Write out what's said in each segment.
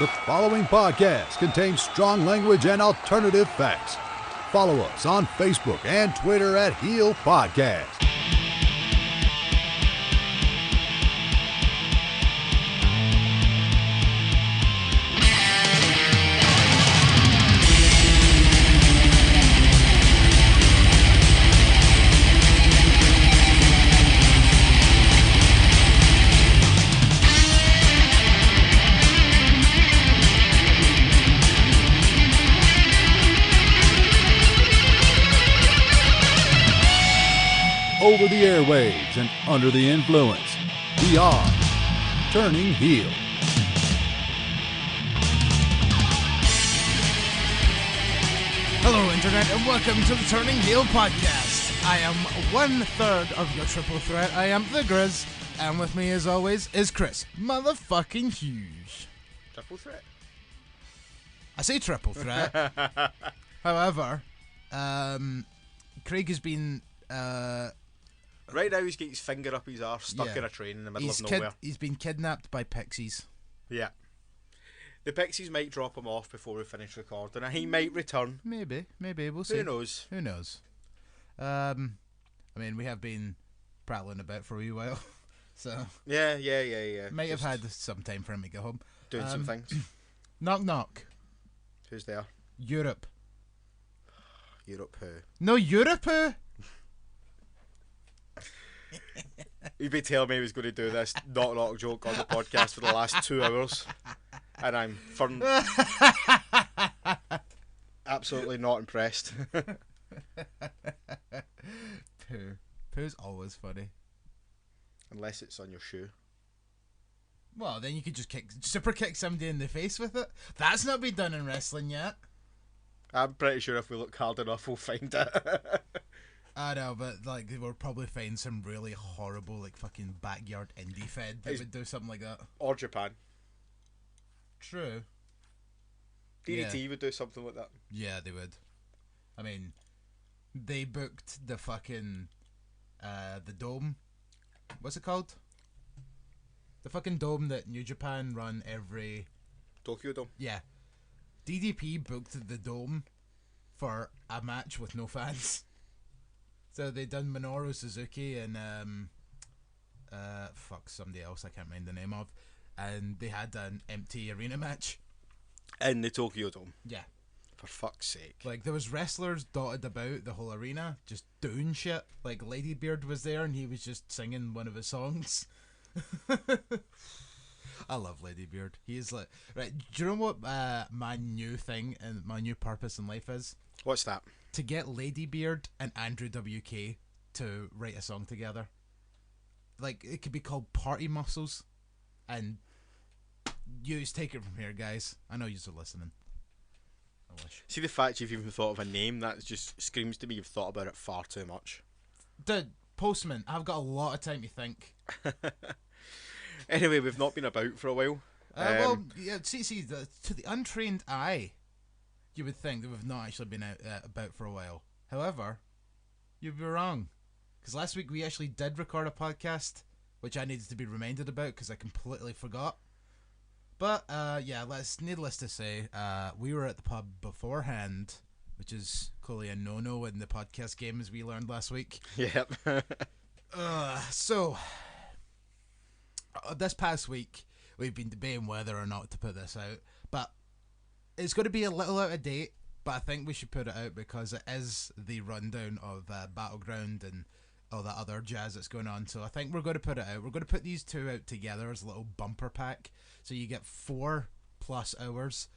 The following podcast contains strong language and alternative facts. Follow us on Facebook and Twitter at Heel Podcast. Over the airwaves and under the influence, we are Turning Heel. Hello, Internet, and welcome to the Turning Heel Podcast. I am 1/3 of your triple threat. I am the Griz, and with me, as always, is Chris, motherfucking Hughes. Triple threat? I say triple threat. However, Craig has been... Right now he's got his finger up his arse, stuck in a train in the middle of nowhere. He's been kidnapped by pixies. Yeah. The pixies might drop him off before we finish recording, and he might return. Maybe, we'll see. Who knows? I mean, we have been prattling about for a wee while, so... Yeah. Might have had some time for him to get home. Doing some things. Knock, knock. Who's there? Europe. Europe who? No, Europe who? You'd be telling me he was going to do this knock joke on the podcast for the last 2 hours, and I'm absolutely not impressed. Poo's always funny. Unless it's on your shoe. Well, then you could just super kick somebody in the face with it. That's not been done in wrestling yet. I'm pretty sure if we look hard enough, we'll find it. I know, but like we'll probably find some really horrible, like fucking backyard indie fed that would do something like that. Or Japan. True. DDT would do something like that. Yeah, they would. I mean, they booked the fucking the dome. What's it called? The fucking dome that New Japan run every... Tokyo Dome. Yeah. DDP booked the dome for a match with no fans. So they done Minoru Suzuki and somebody else I can't mind the name of, and they had an empty arena match In the Tokyo Dome. Yeah. For fuck's sake. Like there was wrestlers dotted about the whole arena just doing shit. Like Ladybeard was there and he was just singing one of his songs. I love Ladybeard. He is like, right, do you know what my new thing and my new purpose in life is? What's that? To get Ladybeard and Andrew WK to write a song together. Like, it could be called Party Muscles. And you just take it from here, guys. I know you're listening. I wish. See, the fact you've even thought of a name, that just screams to me you've thought about it far too much. Dude, Postman, I've got a lot of time to think. Anyway, we've not been about for a while. Well, yeah, see, to the untrained eye, you would think that we've not actually been about for a while. However, you'd be wrong. Because last week we actually did record a podcast, which I needed to be reminded about because I completely forgot. But, yeah, needless to say, we were at the pub beforehand, which is clearly a no-no in the podcast game, as we learned last week. Yep. So, this past week, we've been debating whether or not to put this out, but it's going to be a little out of date, but I think we should put it out because it is the rundown of Battleground and all that other jazz that's going on. So I think we're going to put it out. We're going to put these two out together as a little bumper pack. So you get 4+ hours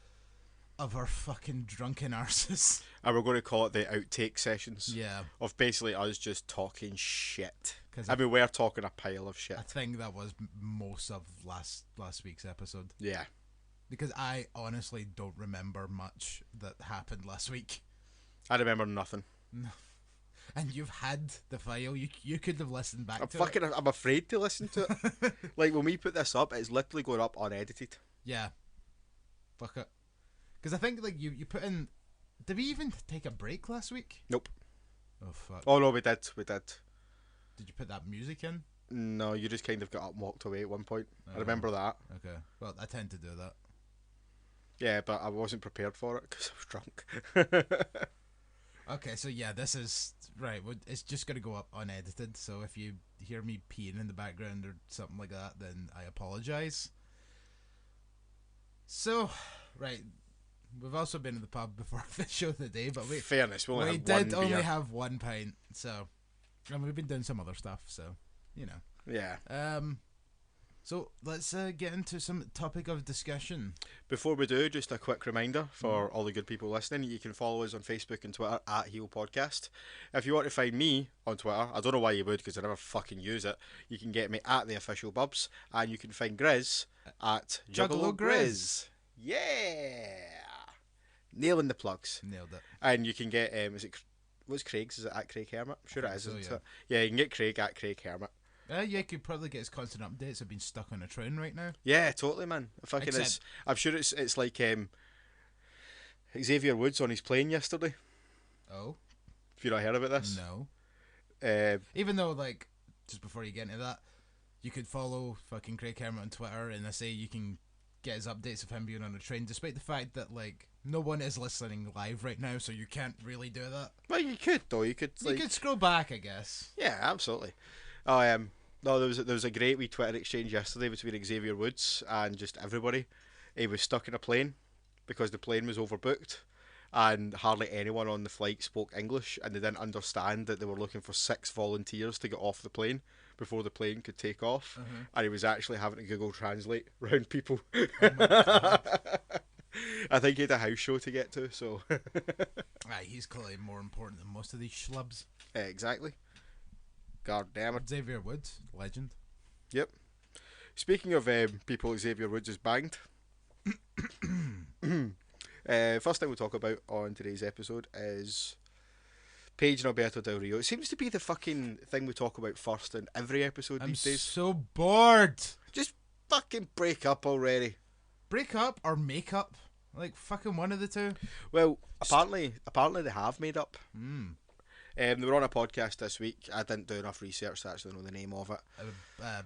of our fucking drunken arses. And we're going to call it the outtake sessions. Yeah. Of basically us just talking shit. 'Cause I mean, we're talking a pile of shit. I think that was most of last week's episode. Yeah. Because I honestly don't remember much that happened last week. I remember nothing. And you've had the file. You could have listened back to it. I'm afraid to listen to it. Like, when we put this up, it's literally going up unedited. Yeah. Fuck it. Because I think, like, you put in... Did we even take a break last week? Nope. Oh, fuck. Oh, no, we did. Did you put that music in? No, you just kind of got up and walked away at one point. Oh. I remember that. Okay. Well, I tend to do that. Yeah, but I wasn't prepared for it because I was drunk. Okay, so yeah, this is right. It's just gonna go up unedited. So if you hear me peeing in the background or something like that, then I apologize. So, right, we've also been in the pub before the show today, but Fairness, we only we had did one only beer. have one pint. So, and we've been doing some other stuff. So, you know. Yeah. So let's get into some topic of discussion. Before we do, just a quick reminder for all the good people listening, you can follow us on Facebook and Twitter at Heel Podcast. If you want to find me on Twitter, I don't know why you would because I never fucking use it, you can get me at The Official Bubs, and you can find Griz at Juggalo Griz. Yeah! Nailing the plugs. Nailed it. And you can get, what's Craig's? Is it at Craig Hermit? I'm sure it is, so, isn't yeah. it? Yeah, you can get Craig at Craig Hermit. Yeah, you could probably get his constant updates. I've been stuck on a train right now. Yeah, totally, man. Fucking Except- I'm sure it's like Xavier Woods on his plane yesterday. Oh, Have you not heard about this? no. Uh, Even though, like, just before you get into that, you could follow fucking Craig Hermit on Twitter, and I say you can get his updates of him being on a train, despite the fact that, like, no one is listening live right now, so you can't really do that. well, you could though. You could like, You could scroll back, I guess. yeah, absolutely. Oh, no, there was a great wee Twitter exchange yesterday between Xavier Woods and just everybody. He was stuck in a plane because the plane was overbooked, and hardly anyone on the flight spoke English, and they didn't understand that they were looking for 6 volunteers to get off the plane before the plane could take off, and he was actually having to Google Translate round people. Oh my God. I think he had a house show to get to, so Aye, he's clearly more important than most of these schlubs. exactly. God damn it. Xavier Woods, legend. Yep. Speaking of people Xavier Woods has banged, first thing we'll talk about on today's episode is Paige and Alberto Del Rio. It seems to be the fucking thing we talk about first in every episode I'm these days. so bored. Just fucking break up already. Break up or make up? Like, fucking one of the two. Well, apparently they have made up. Hmm. They were on a podcast this week. I didn't do enough research to actually know the name of it.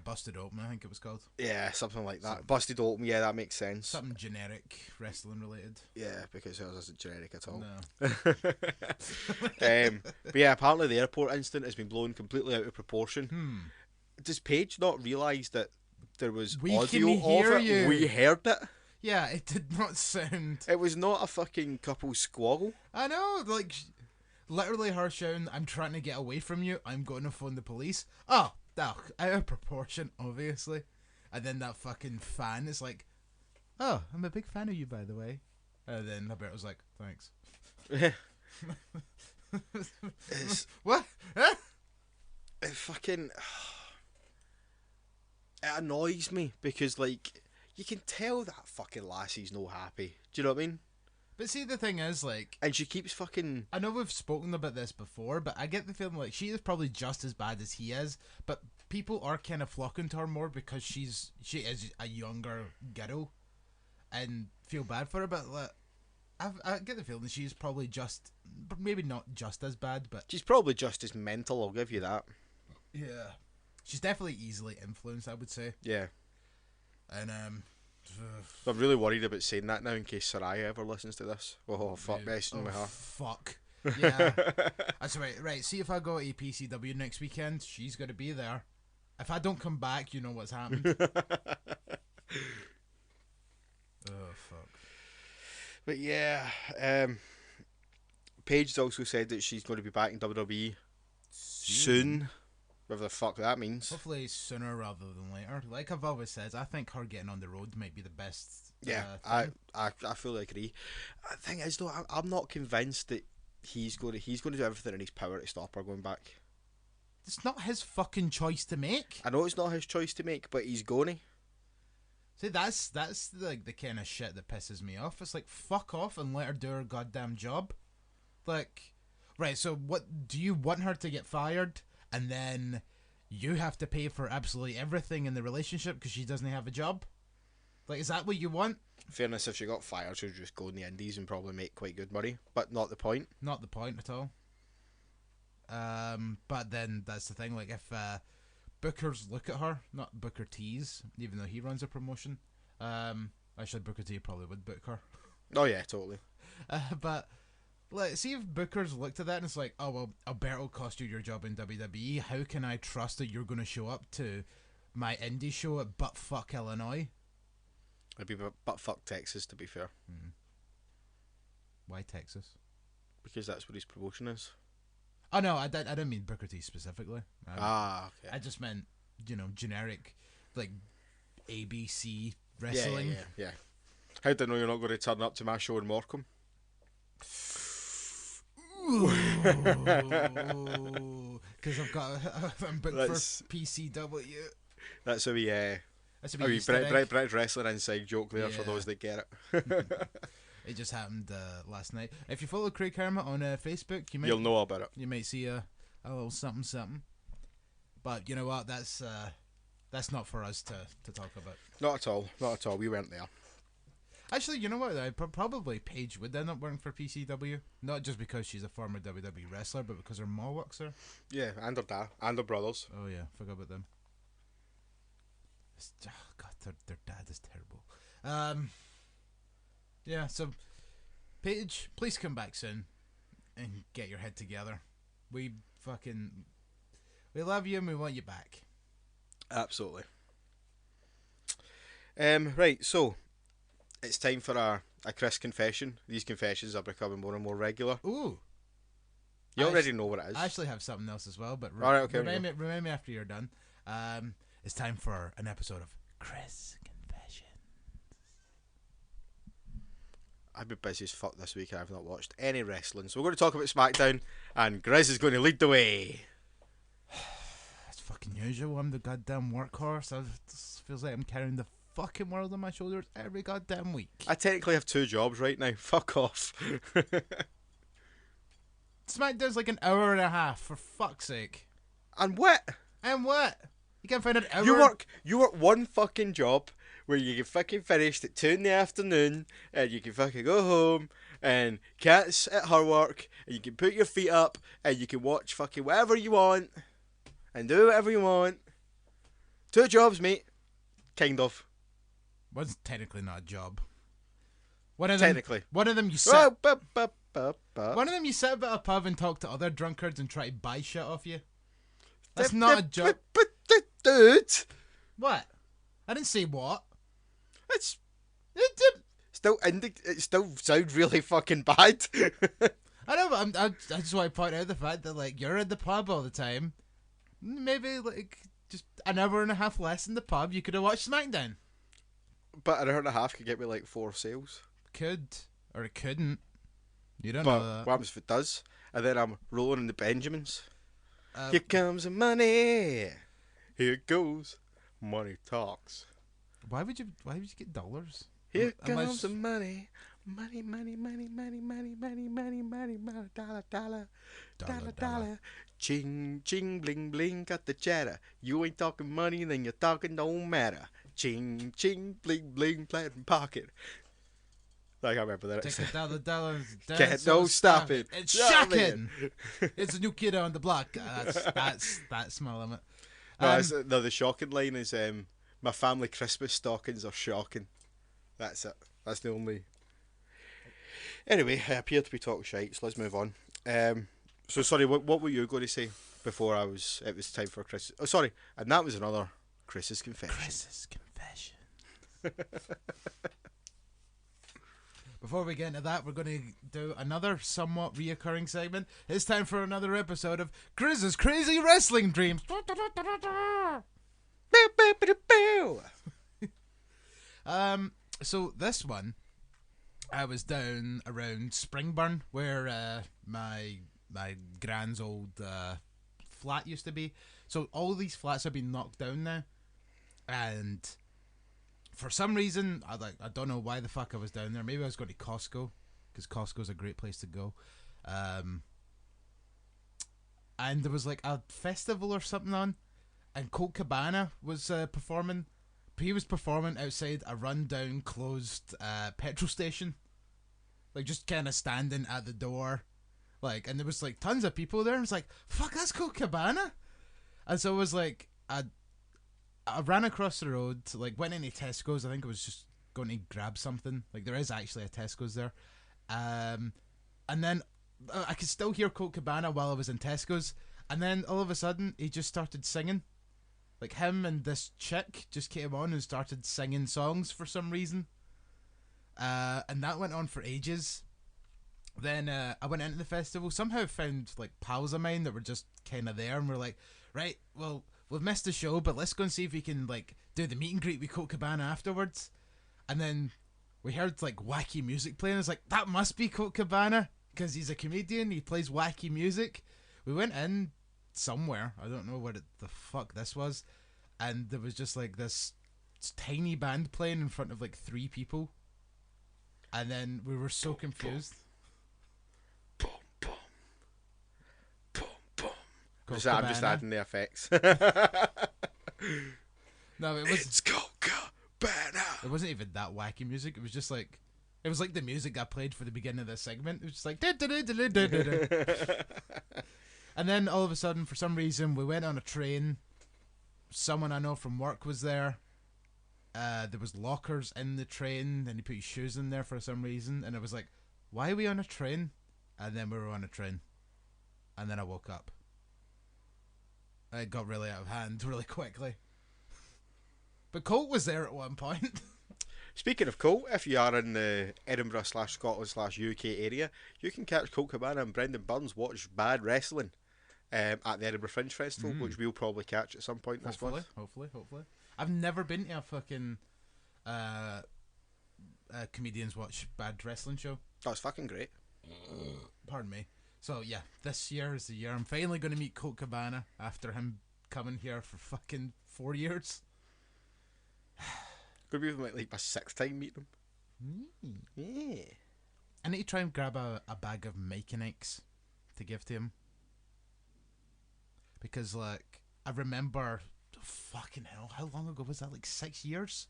Busted Open, I think it was called. Yeah, something like that. Busted Open, yeah, that makes sense. Something generic, wrestling related. Yeah, because hers isn't generic at all. No. But yeah, apparently the airport incident has been blown completely out of proportion. Does Paige not realise that there was We audio can hear of it? you. We heard it. Yeah, it did not sound. It was not a fucking couple squabble. I know, like, literally her shouting, "I'm trying to get away from you. I'm going to phone the police." Oh, out of proportion, obviously. And then that fucking fan is like, "Oh, I'm a big fan of you, by the way." And then Alberto's like, "Thanks." What? Huh? It fucking... It annoys me because, like, you can tell that fucking lassie's no happy. Do you know what I mean? But see, the thing is, like, And she keeps fucking... I know we've spoken about this before, but I get the feeling like she is probably just as bad as he is, but people are kind of flocking to her more because she is a younger girl, and feel bad for her. But like, I get the feeling she's probably just, maybe not just as bad, but She's probably just as mental, I'll give you that. yeah, she's definitely easily influenced, I would say. Yeah. And I'm really worried about saying that now in case Saraya ever listens to this. Oh, fuck, messing with her. Fuck. Yeah. That's right. Right. See, if I go to EPCW next weekend, she's going to be there. If I don't come back, you know what's happened. Oh, fuck. But yeah, Paige's also said that she's going to be back in WWE soon. Whatever the fuck that means. Hopefully sooner rather than later. Like I've always said, I think her getting on the road might be the best. Yeah, thing. I fully agree. The thing is though, I'm not convinced that he's going to do everything in his power to stop her going back. It's not his fucking choice to make. I know it's not his choice to make, but he's going to. See, that's like the kind of shit that pisses me off. It's like, fuck off and let her do her goddamn job. Like, right, so what, do you want her to get fired and then you have to pay for absolutely everything in the relationship because she doesn't have a job? Like, is that what you want? Fairness, if she got fired, she'd just go in the indies and probably make quite good money, but not the point. Not the point at all. But then that's the thing, like, if bookers look at her, not Booker T's, even though he runs a promotion, Actually, Booker T probably would book her. Oh yeah, totally. But like, see if Booker's looked at that and it's like, oh well, Alberto cost you your job in WWE. How can I trust that you're going to show up to my indie show at Buttfuck, Illinois? It'd be Buttfuck, Texas, to be fair. Why Texas? Because that's what his promotion is. Oh no, I didn't mean Booker T specifically. Okay. I just meant, generic, like ABC wrestling. Yeah. How do I know you're not going to turn up to my show in Morecambe? Because I'm booked for PCW. That's how we That's a wee British wrestling inside joke there for those that get it. It just happened last night. If you follow Craig Hermit on Facebook, you'll know about it. You might see a little something. But you know what? That's not for us to talk about. Not at all. We weren't there. Actually, you know what? Probably Paige would end up working for PCW. Not just because she's a former WWE wrestler, but because her ma works there. Yeah, and her dad, and her brothers. Oh yeah, forgot about them. God, their dad is terrible. Yeah, so Paige, please come back soon and get your head together. We love you and we want you back. Absolutely. Right, so it's time for a Chris confession. These confessions are becoming more and more regular. Ooh. You already know what it is. I actually have something else as well, but remind me after you're done. It's time for an episode of Chris Confession. I've been busy as fuck this week and I've not watched any wrestling. So we're going to talk about SmackDown and Griz is going to lead the way. It's fucking usual. I'm the goddamn workhorse. It feels like I'm carrying the fucking world on my shoulders every goddamn week. I technically have 2 jobs right now. Fuck off. SmackDown's like an hour and a half, for fuck's sake. And what? And what? You can't find an hour. You work one fucking job where you get fucking finished at 2 in the afternoon and you can fucking go home and Kat's at her work and you can put your feet up and you can watch fucking whatever you want and do whatever you want. 2 jobs, mate. Kind of. One's technically not a job. One of them you sit. One of them you sit about a pub and talk to other drunkards and try to buy shit off you. That's not a job. Dude. What? I didn't say what. It still sounds really fucking bad. I know, but I just want to point out the fact that like you're at the pub all the time. Maybe like just an hour and a half less in the pub, you could have watched SmackDown. But an hour and a half could get me like 4 sales. Could, or it couldn't. You don't but know that. What happens if it does? And then I'm rolling in the Benjamins. Here comes the money. Here it goes. Money talks. Why would you get dollars? Here comes the money. Money, money, money, money, money, money, money, money, money, dollar, dollar, dollar, dollar. Ching, ching, bling, bling, got the chatter. You ain't talking money, then you're talking don't matter. Ching, ching, bling, bling, platinum pocket. I can't remember that. Take $1, Can't no stop it. It's shocking. It's a new kid on the block. That's my limit. No, the shocking line is my family Christmas stockings are shocking. That's it. That's the only. Anyway, I appear to be talking shite, so let's move on. So sorry, what were you going to say before it was time for Chris? Oh, sorry, and that was another Chris's confession. Chris's confession. Before we get into that, we're going to do another somewhat reoccurring segment. It's time for another episode of Griz's Crazy Wrestling Dreams. So this one, I was down around Springburn, where my grand's old flat used to be. So all these flats have been knocked down now, and for some reason, I don't know why the fuck I was down there. Maybe I was going to Costco, because Costco's a great place to go. And there was like a festival or something on, and Colt Cabana was performing. He was performing outside a rundown, closed petrol station, like just kind of standing at the door, like, and there was like tons of people there. And it's like, fuck, that's Colt Cabana. And so it was like, I ran across the road, like went into Tesco's. I think I was just going to grab something. Like, there is actually a Tesco's there. And then I could still hear Colt Cabana while I was in Tesco's. And then all of a sudden, he just started singing. Like, him and this chick just came on and started singing songs for some reason. And that went on for ages. Then I went into the festival, somehow found like pals of mine that were just kind of there, and we're like, right, well, we've missed the show, but let's go and see if we can like do the meet and greet with Colt Cabana afterwards. And then we heard like wacky music playing. It's like, that must be Colt Cabana because he's a comedian. He plays wacky music. We went in somewhere. I don't know what the fuck this was, and there was just like this tiny band playing in front of like 3 people, and then we were so confused. I'm just adding the effects. No, it's Colt Cabana. It wasn't even that wacky music. It was just like, it was like the music I played for the beginning of this segment. It was just like and then all of a sudden, for some reason, we went on a train. Someone I know from work was there. There was lockers in the train, and he put his shoes in there for some reason, and I was like, why are we on a train? And then we were on a train, and then I woke up. It got really out of hand really quickly. But Colt was there at one point. Speaking of Colt, if you are in the Edinburgh/Scotland/UK area, you can catch Colt Cabana and Brendan Burns watch bad wrestling at the Edinburgh Fringe Festival, which we'll probably catch at some point this month. Hopefully. I've never been to a fucking comedians watch bad wrestling show. That's fucking great. Pardon me. So yeah, this year is the year I'm finally going to meet Colt Cabana after him coming here for fucking 4 years. Could be like my 6th time meeting him. Yeah. I need to try and grab a bag of Mechanics to give to him. Because like, I remember, fucking hell, how long ago was that? Like 6 years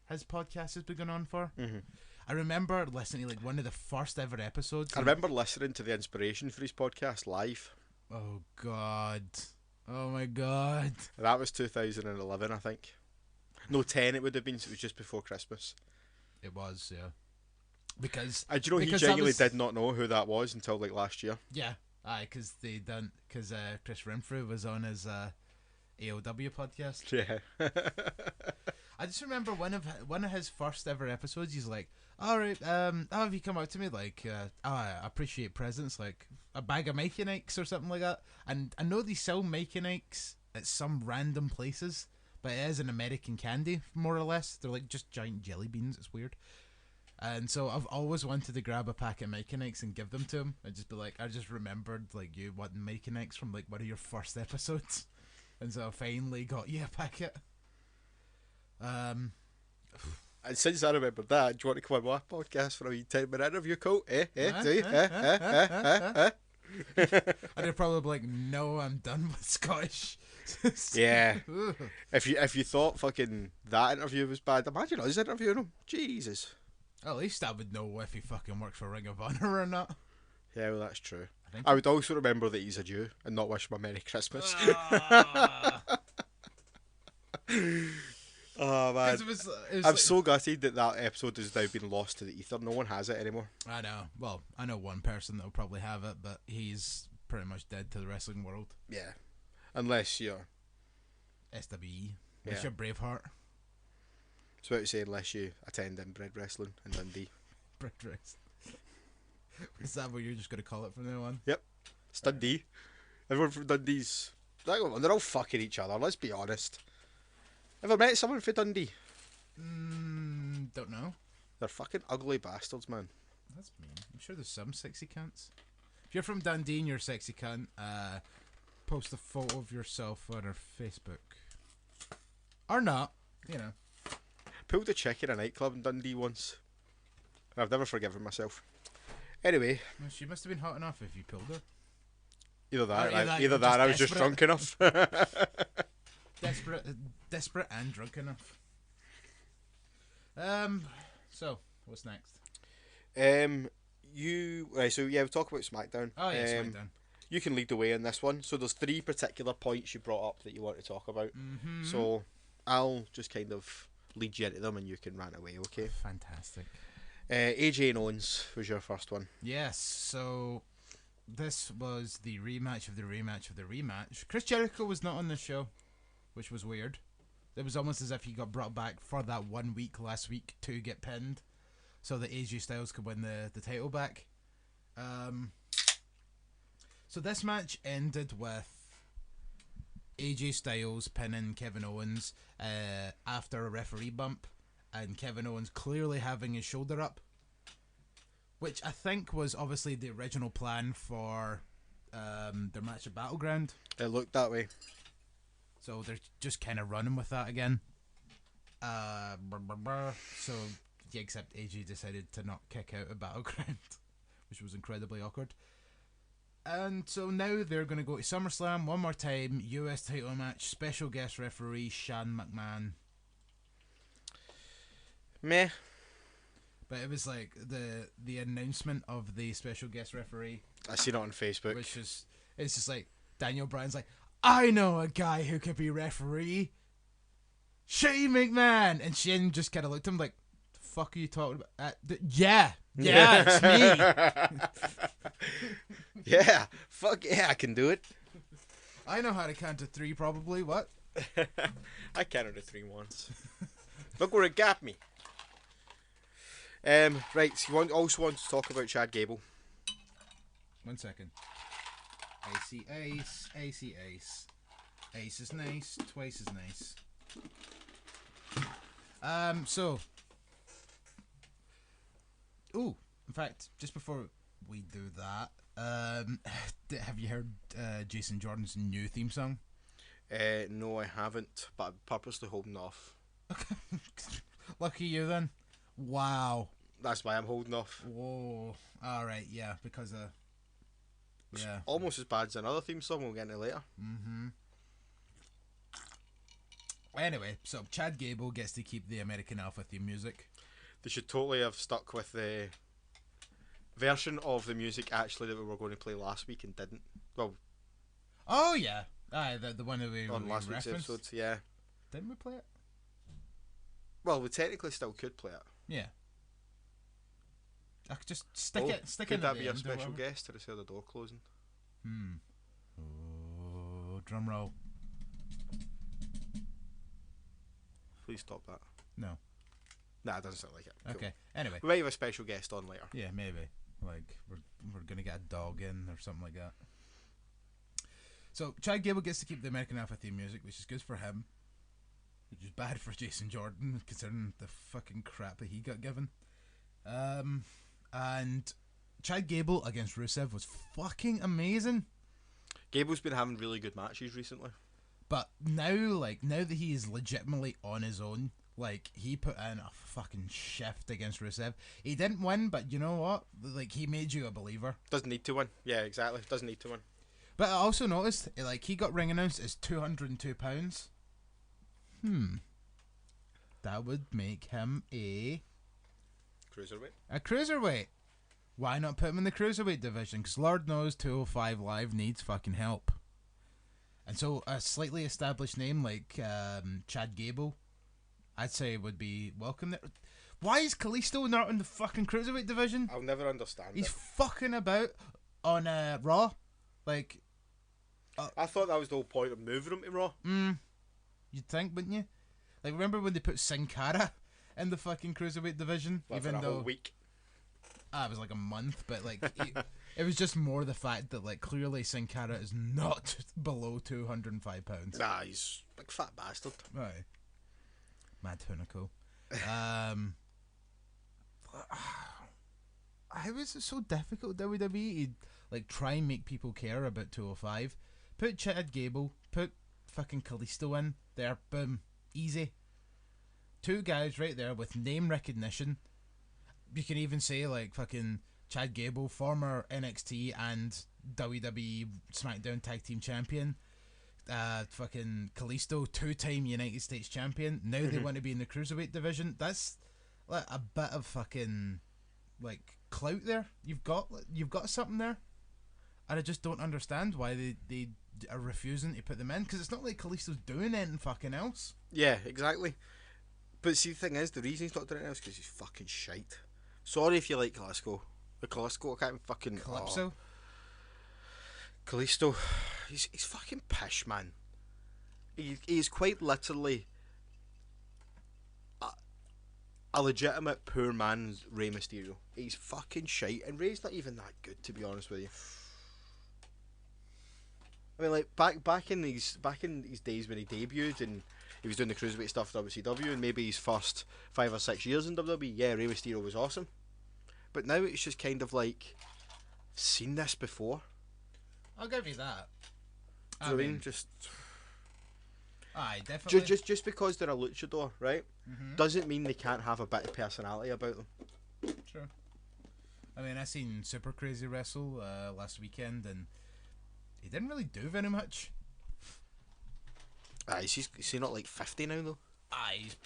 his podcast has been going on for? Mm-hmm. I remember listening to like one of the first ever episodes. I remember listening to the inspiration for his podcast live. Oh god. Oh my god. That was 2011, I think. No, 10 it would have been, so it was just before Christmas. It was, yeah. Because do you know, he genuinely did not know who that was until like last year. Yeah, because Chris Renfrew was on his AOW podcast. Yeah. I just remember one of his first ever episodes. He's like, "All right, have you come out to me like, I appreciate presents, like a bag of Mechanics or something like that." And I know they sell Mechanics at some random places, but it is an American candy, more or less. They're like just giant jelly beans. It's weird. And so I've always wanted to grab a pack of Mechanics and give them to him. I'd just be like, I just remembered like you wanting Mechanics from like one of your first episodes, and so I finally got you a packet. And since I remembered that, do you want to come on my podcast for a wee 10-minute interview, Colt? Do you? And they're probably like, no, I'm done with Scottish. Yeah. If you thought fucking that interview was bad, imagine us interviewing him. Jesus. At least I would know if he fucking works for Ring of Honor or not. Yeah, well, that's true. I would also remember that he's a Jew and not wish him a Merry Christmas. Oh man, it was I'm like, so gutted that episode has now been lost to the ether. No one has it anymore. I know. Well, I know one person that will probably have it, but he's pretty much dead to the wrestling world. Yeah, unless you're SWE, unless you're Braveheart. It's about to say unless you attend inbred wrestling in Dundee. Bred wrestling. Is that what you're just going to call it from now on? Yep, it's Dundee. Everyone from Dundee's they're all fucking each other. Let's be honest. Ever met someone from Dundee? Don't know. They're fucking ugly bastards, man. That's mean. I'm sure there's some sexy cunts. If you're from Dundee and you're a sexy cunt, post a photo of yourself on our Facebook. Or not, you know. Pulled a chick in a nightclub in Dundee once. I've never forgiven myself. Anyway. Well, she must have been hot enough if you pulled her. Either that I was just drunk enough. Desperate and drunk enough. So what's next? We'll talk about SmackDown. Oh yeah, SmackDown. You can lead the way on this one. So there's 3 particular points you brought up that you want to talk about. Mm-hmm. So I'll just kind of lead you into them and you can rant away, okay? Fantastic. AJ and Owens was your first one. Yes, so this was the rematch of the rematch of the rematch. Chris Jericho was not on the show, which was weird. It was almost as if he got brought back for that 1 week last week to get pinned so that AJ Styles could win the title back. So this match ended with AJ Styles pinning Kevin Owens after a referee bump, and Kevin Owens clearly having his shoulder up, which I think was obviously the original plan for their match at Battleground. It looked that way. So they're just kind of running with that again. So, yeah, except AJ decided to not kick out of Battleground, which was incredibly awkward. And so now they're going to go to SummerSlam one more time, US title match, special guest referee Shane McMahon. Meh. But it was like the announcement of the special guest referee. I seen it on Facebook. Which is, it's just like, Daniel Bryan's like, I know a guy who could be referee. Shane McMahon. And Shane just kind of looked at him like, the fuck are you talking about? Yeah, it's me. Yeah, fuck yeah, I can do it. I know how to count to 3 probably, what? I counted to 3 once. Look where it got me. Right, so you also want to talk about Chad Gable. 1 second. Ace, ace, ace, ace. Ace is nice, twice as nice. So. Ooh, in fact, just before we do that, have you heard Jason Jordan's new theme song? No, I haven't, but I'm purposely holding off. Lucky you then. Wow. That's why I'm holding off. Whoa. Alright, yeah, because yeah. Almost as bad as another theme song we'll get into later. Mm-hmm. Anyway, so Chad Gable gets to keep the American Alpha theme music. They should totally have stuck with the version of the music actually that we were going to play last week and didn't. Well, oh yeah, the one that we on last week's referenced. episode, yeah. Didn't we play it? Well, we technically still could play it. Yeah. I could just stick it. Could in that at be the a end or special whatever. guest, or is there the door closing? Oh, drum roll. Please stop that. No. Nah, it doesn't sound like it. Cool. Okay. Anyway. We might have a special guest on later. Yeah, maybe. Like we're gonna get a dog in or something like that. So Chad Gable gets to keep the American Alpha theme music, which is good for him. Which is bad for Jason Jordan, considering the fucking crap that he got given. And Chad Gable against Rusev was fucking amazing. Gable's been having really good matches recently. But now that he is legitimately on his own, like, he put in a fucking shift against Rusev. He didn't win, but you know what? Like, he made you a believer. Doesn't need to win. Yeah, exactly. Doesn't need to win. But I also noticed, like, he got ring announced as £202. That would make him a cruiserweight. Why not put him in the cruiserweight division? Because Lord knows 205 Live needs fucking help. And so a slightly established name like Chad Gable, I'd say would be welcome there. Why is Kalisto not in the fucking cruiserweight division? I'll never understand He's it. fucking about on Raw. Like, I thought that was the whole point of moving him to Raw. You'd think, wouldn't you? Like, remember when they put Sin Cara in the fucking cruiserweight division? Well, even for a though whole week. it was like a month, but like it was just more the fact that like clearly Sin Cara is not below £205. Nah, he's a big fat bastard. Right. Mad Hunico. How is it so difficult, WWE, to like try and make people care about 205? Put Chad Gable, put fucking Kalisto in there, boom, easy. 2 guys right there with name recognition. You can even say like fucking Chad Gable, former NXT and WWE SmackDown Tag Team Champion. Fucking Kalisto, 2-time United States Champion. Now they want to be in the Cruiserweight division. That's like a bit of fucking like clout there. You've got something there, and I just don't understand why they are refusing to put them in, because it's not like Kalisto's doing anything fucking else. Yeah, exactly. But see, the thing is, the reason he's not doing it now is because he's fucking shite. Sorry if you like Glasgow. The Glasgow, I can't fucking... Calypso? Callisto. He's fucking pish, man. He's quite literally a legitimate poor man's Rey Mysterio. He's fucking shite, and Rey's not even that good, to be honest with you. I mean, like back in these days when he debuted and he was doing the cruiserweight stuff for WCW, and maybe his first 5 or 6 years in WWE, yeah, Rey Mysterio was awesome. But now it's just kind of like, I've seen this before. I'll give you that. Do you know what I mean? Just. Aye, definitely. Just because they're a luchador, right, doesn't mean they can't have a bit of personality about them. Sure. I mean, I seen Super Crazy wrestle last weekend, and he didn't really do very much. Is he not like 50 now, though? Aye, he's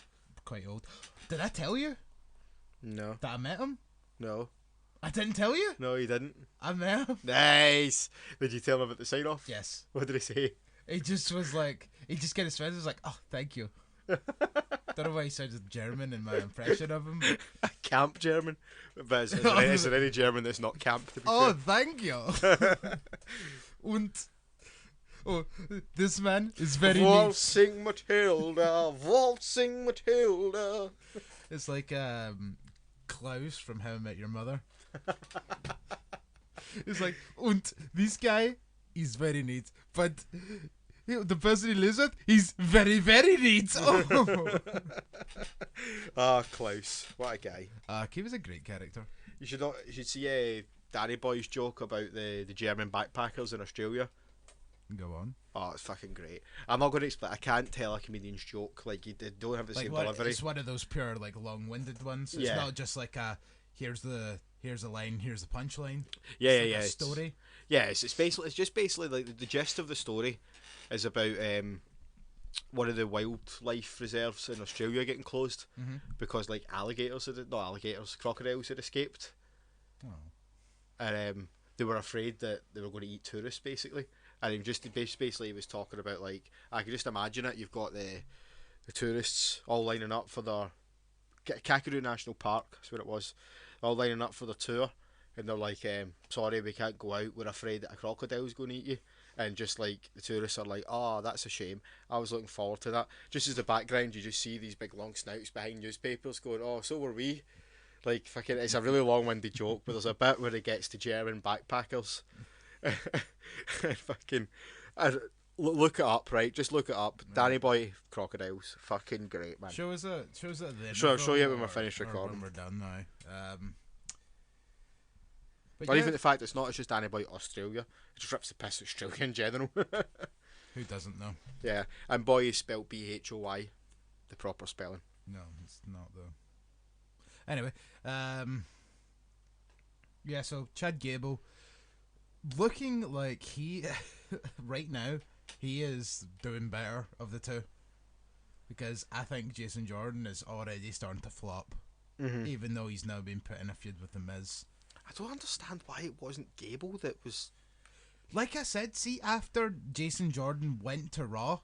quite old. Did I tell you No. that I met him? No. I didn't tell you? No, you didn't. I met him. Nice! Did you tell him about the sign-off? Yes. What did he say? He just was like, he just got his friends, was like, oh, thank you. Don't know why he sounded German in my impression of him. A camp German? But is there any German that's not camp, to be Oh, fair? thank you. Und... Oh, this man is very neat. Waltzing Matilda, waltzing Matilda. It's like Klaus from How I Met Your Mother. It's like, und this guy is very neat, but the person he lives with, he's very, very neat. Oh. Klaus, what a guy. He was a great character. You should see Danny Boy's joke about the German backpackers in Australia. Go on. Oh, it's fucking great. I'm not going to explain. I can't tell a comedian's joke. Like, they don't have the same delivery. It's one of those pure, like, long-winded ones. It's not just like here's a line, here's the punchline. Yeah. Story. Yeah, it's just basically like the gist of the story is about one of the wildlife reserves in Australia getting closed because like crocodiles had escaped. Oh. And they were afraid that they were going to eat tourists, basically. And he was talking about, like, I can just imagine it. You've got the tourists all lining up for their Kakadu National Park. That's where it was. All lining up for their tour, and they're like, "Sorry, we can't go out. We're afraid that a crocodile's going to eat you." And just like the tourists are like, "Oh, that's a shame. I was looking forward to that." Just as the background, you just see these big long snouts behind newspapers going, "Oh, so were we." Like, fucking, it's a really long-winded joke, but there's a bit where it gets to German backpackers. Fucking, look it up, right? Just look it up. Right. Danny Boy crocodiles, fucking great, man. Show us at the end. Show you when we're finished recording. When we're done now. Or even the fact it's just Danny Boy Australia. It just rips the piss of Australia in general. Who doesn't know? Yeah, and Boy is spelled BHOY, the proper spelling. No, it's not though. Anyway, yeah. So Chad Gable. Looking like he, right now, he is doing better of the two. Because I think Jason Jordan is already starting to flop. Even though he's now been put in a feud with The Miz. I don't understand why it wasn't Gable that was... Like I said, see, after Jason Jordan went to Raw,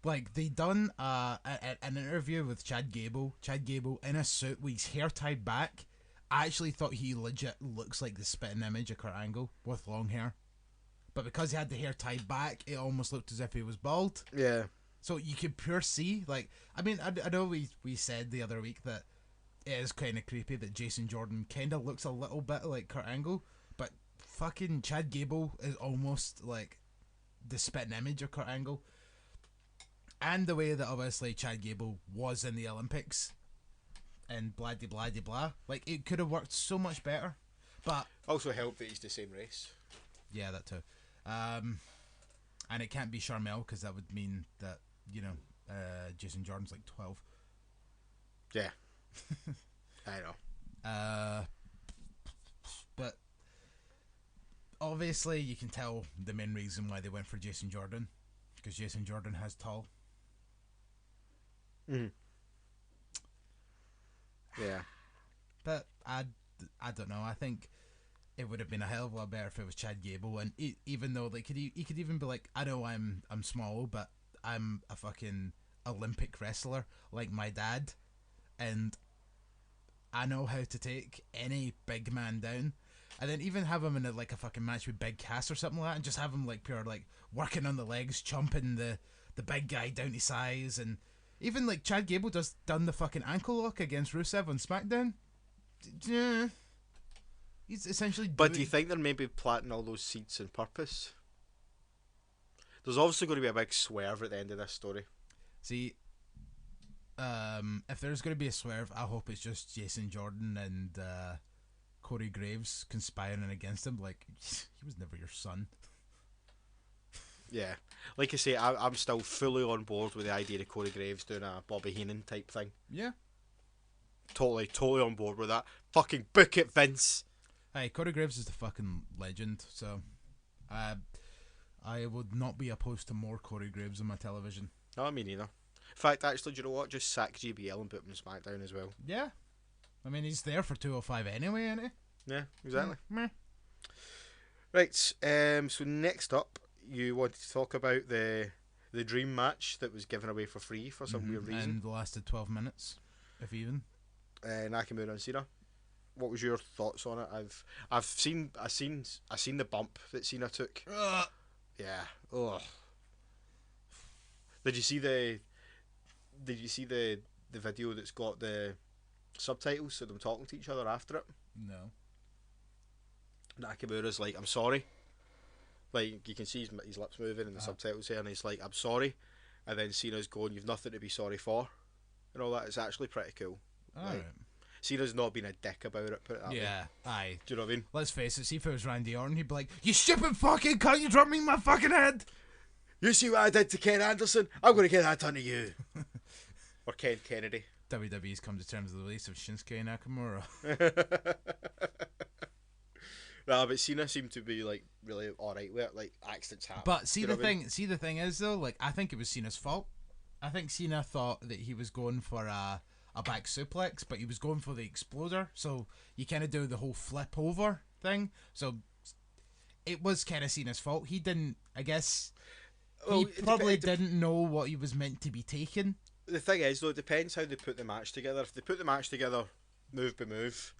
like, they done an interview with Chad Gable. Chad Gable in a suit with his hair tied back. I actually thought he legit looks like the spitting image of Kurt Angle with long hair. But because he had the hair tied back, it almost looked as if he was bald. Yeah. So you could pure see, like, I mean, I know we said the other week that it is kind of creepy that Jason Jordan kind of looks a little bit like Kurt Angle, but fucking Chad Gable is almost like the spitting image of Kurt Angle. And the way that obviously Chad Gable was in the Olympics. And blah de blah de blah. Like, it could have worked so much better. But also helped that he's the same race. Yeah, that too. And it can't be Charmel because that would mean that, you know, Jason Jordan's like 12. Yeah. I know. But obviously you can tell the main reason why they went for Jason Jordan. Because Jason Jordan has tall. Yeah. But I don't know. I think it would have been a hell of a lot better if it was Chad Gable. And even though he could even be like, I know I'm small, but I'm a fucking Olympic wrestler like my dad. and I know how to take any big man down. And then even have him in a fucking match with Big Cass or something like that, and just have him like pure like working on the legs, chomping the big guy down to size, and even like Chad Gable done the fucking ankle lock against Rusev on SmackDown. Yeah, he's essentially. But do you think they're maybe planting all those seeds on purpose? There's obviously going to be a big swerve at the end of this story. See, if there's going to be a swerve, I hope it's just Jason Jordan and Corey Graves conspiring against him. Like, he was never your son. Yeah, like I say, I'm still fully on board with the idea of Corey Graves doing a Bobby Heenan type thing. Yeah. Totally on board with that. Fucking book it, Vince. Hey, Corey Graves is the fucking legend, so I would not be opposed to more Corey Graves on my television. No, me neither. In fact, actually, do you know what? Just sack JBL and put him in SmackDown as well. Yeah. I mean, he's there for 205 anyway, isn't he? Yeah, exactly. Meh. Right, so next up, you wanted to talk about the dream match that was given away for free for some weird reason. And lasted 12 minutes, if even. Nakamura and Cena. What was your thoughts on it? I've seen the bump that Cena took. Yeah. Ugh. Did you see the video that's got the subtitles of them talking to each other after it? No. Nakamura's like, I'm sorry. Like, you can see his lips moving and the subtitles here, and he's like, I'm sorry. And then Cena's going, you've nothing to be sorry for. And all that. It's actually pretty cool. Alright. Cena's not been a dick about it, put it that way. Yeah, aye. Do you know what I mean? Let's face it, see if it was Randy Orton, he'd be like, you stupid fucking cunt, you dropped me in my fucking head! You see what I did to Ken Anderson? I'm going to get that done to you. Or Ken Kennedy. WWE's come to terms with the release of Shinsuke Nakamura. Nah, but Cena seemed to be like really alright with it. Like, accidents happen. But see the thing is though, like, I think it was Cena's fault. I think Cena thought that he was going for a back suplex, but he was going for the exploder. So you kind of do the whole flip over thing. So it was kind of Cena's fault. He didn't, I guess, he probably didn't know what he was meant to be taking. The thing is, though, it depends how they put the match together. If they put the match together move by move,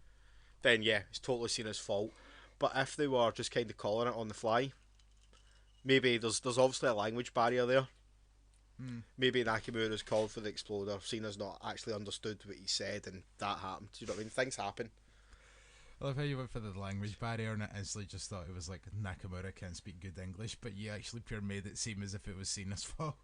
then yeah, it's totally Cena's fault. But if they were just kind of calling it on the fly, maybe there's obviously a language barrier there. Maybe Nakamura's called for the exploder. Cena's not actually understood what he said, and that happened. Do you know what I mean? Things happen. I love how you went for the language barrier and I instantly just thought it was like Nakamura can't speak good English, but you actually pure made it seem as if it was Cena's fault.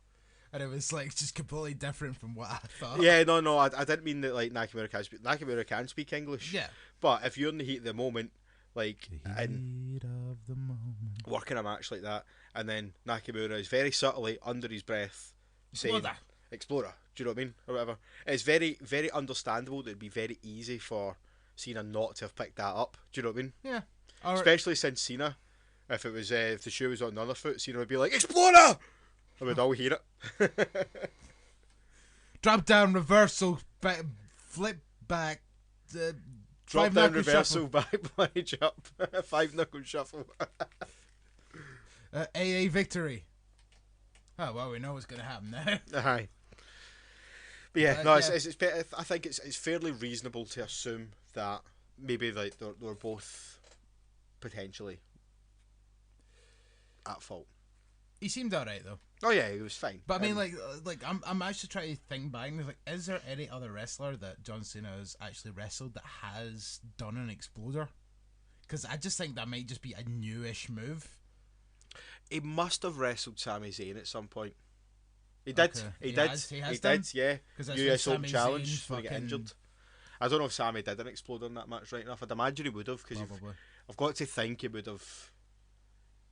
And it was like just completely different from what I thought. Yeah, no, I didn't mean that like Nakamura can speak English. Yeah. But if you're in the heat of the moment, like Heat of the moment. working a match like that, and then Nakamura is very subtly under his breath saying Explorer. Do you know what I mean? Or whatever. It's very, very understandable that it'd be very easy for Cena not to have picked that up. Do you know what I mean? Yeah. Especially since Cena, if it was if the shoe was on the other foot, Cena would be like, Explorer! I would all hear it. Drop down reversal, flip back, Drop down shuffle. reversal, back plunge up, 5-knuckle shuffle. AA victory. Oh well, we know what's going to happen now. Aye. But yeah, no, yeah. It's I think it's fairly reasonable to assume that maybe like they're both potentially at fault. He seemed alright though. Oh yeah, he was fine. But I mean, like I'm actually trying to think back and like, is there any other wrestler that John Cena has actually wrestled that has done an exploder? Because I just think that might just be a newish move. He must have wrestled Sami Zayn at some point. He did. Okay. He He did. Yeah. US Open Sami Challenge Zayn when he got fucking- injured. I don't know if Sammy did an explode in that match right enough. I'd imagine he would have because Probably. I've got to think he would have.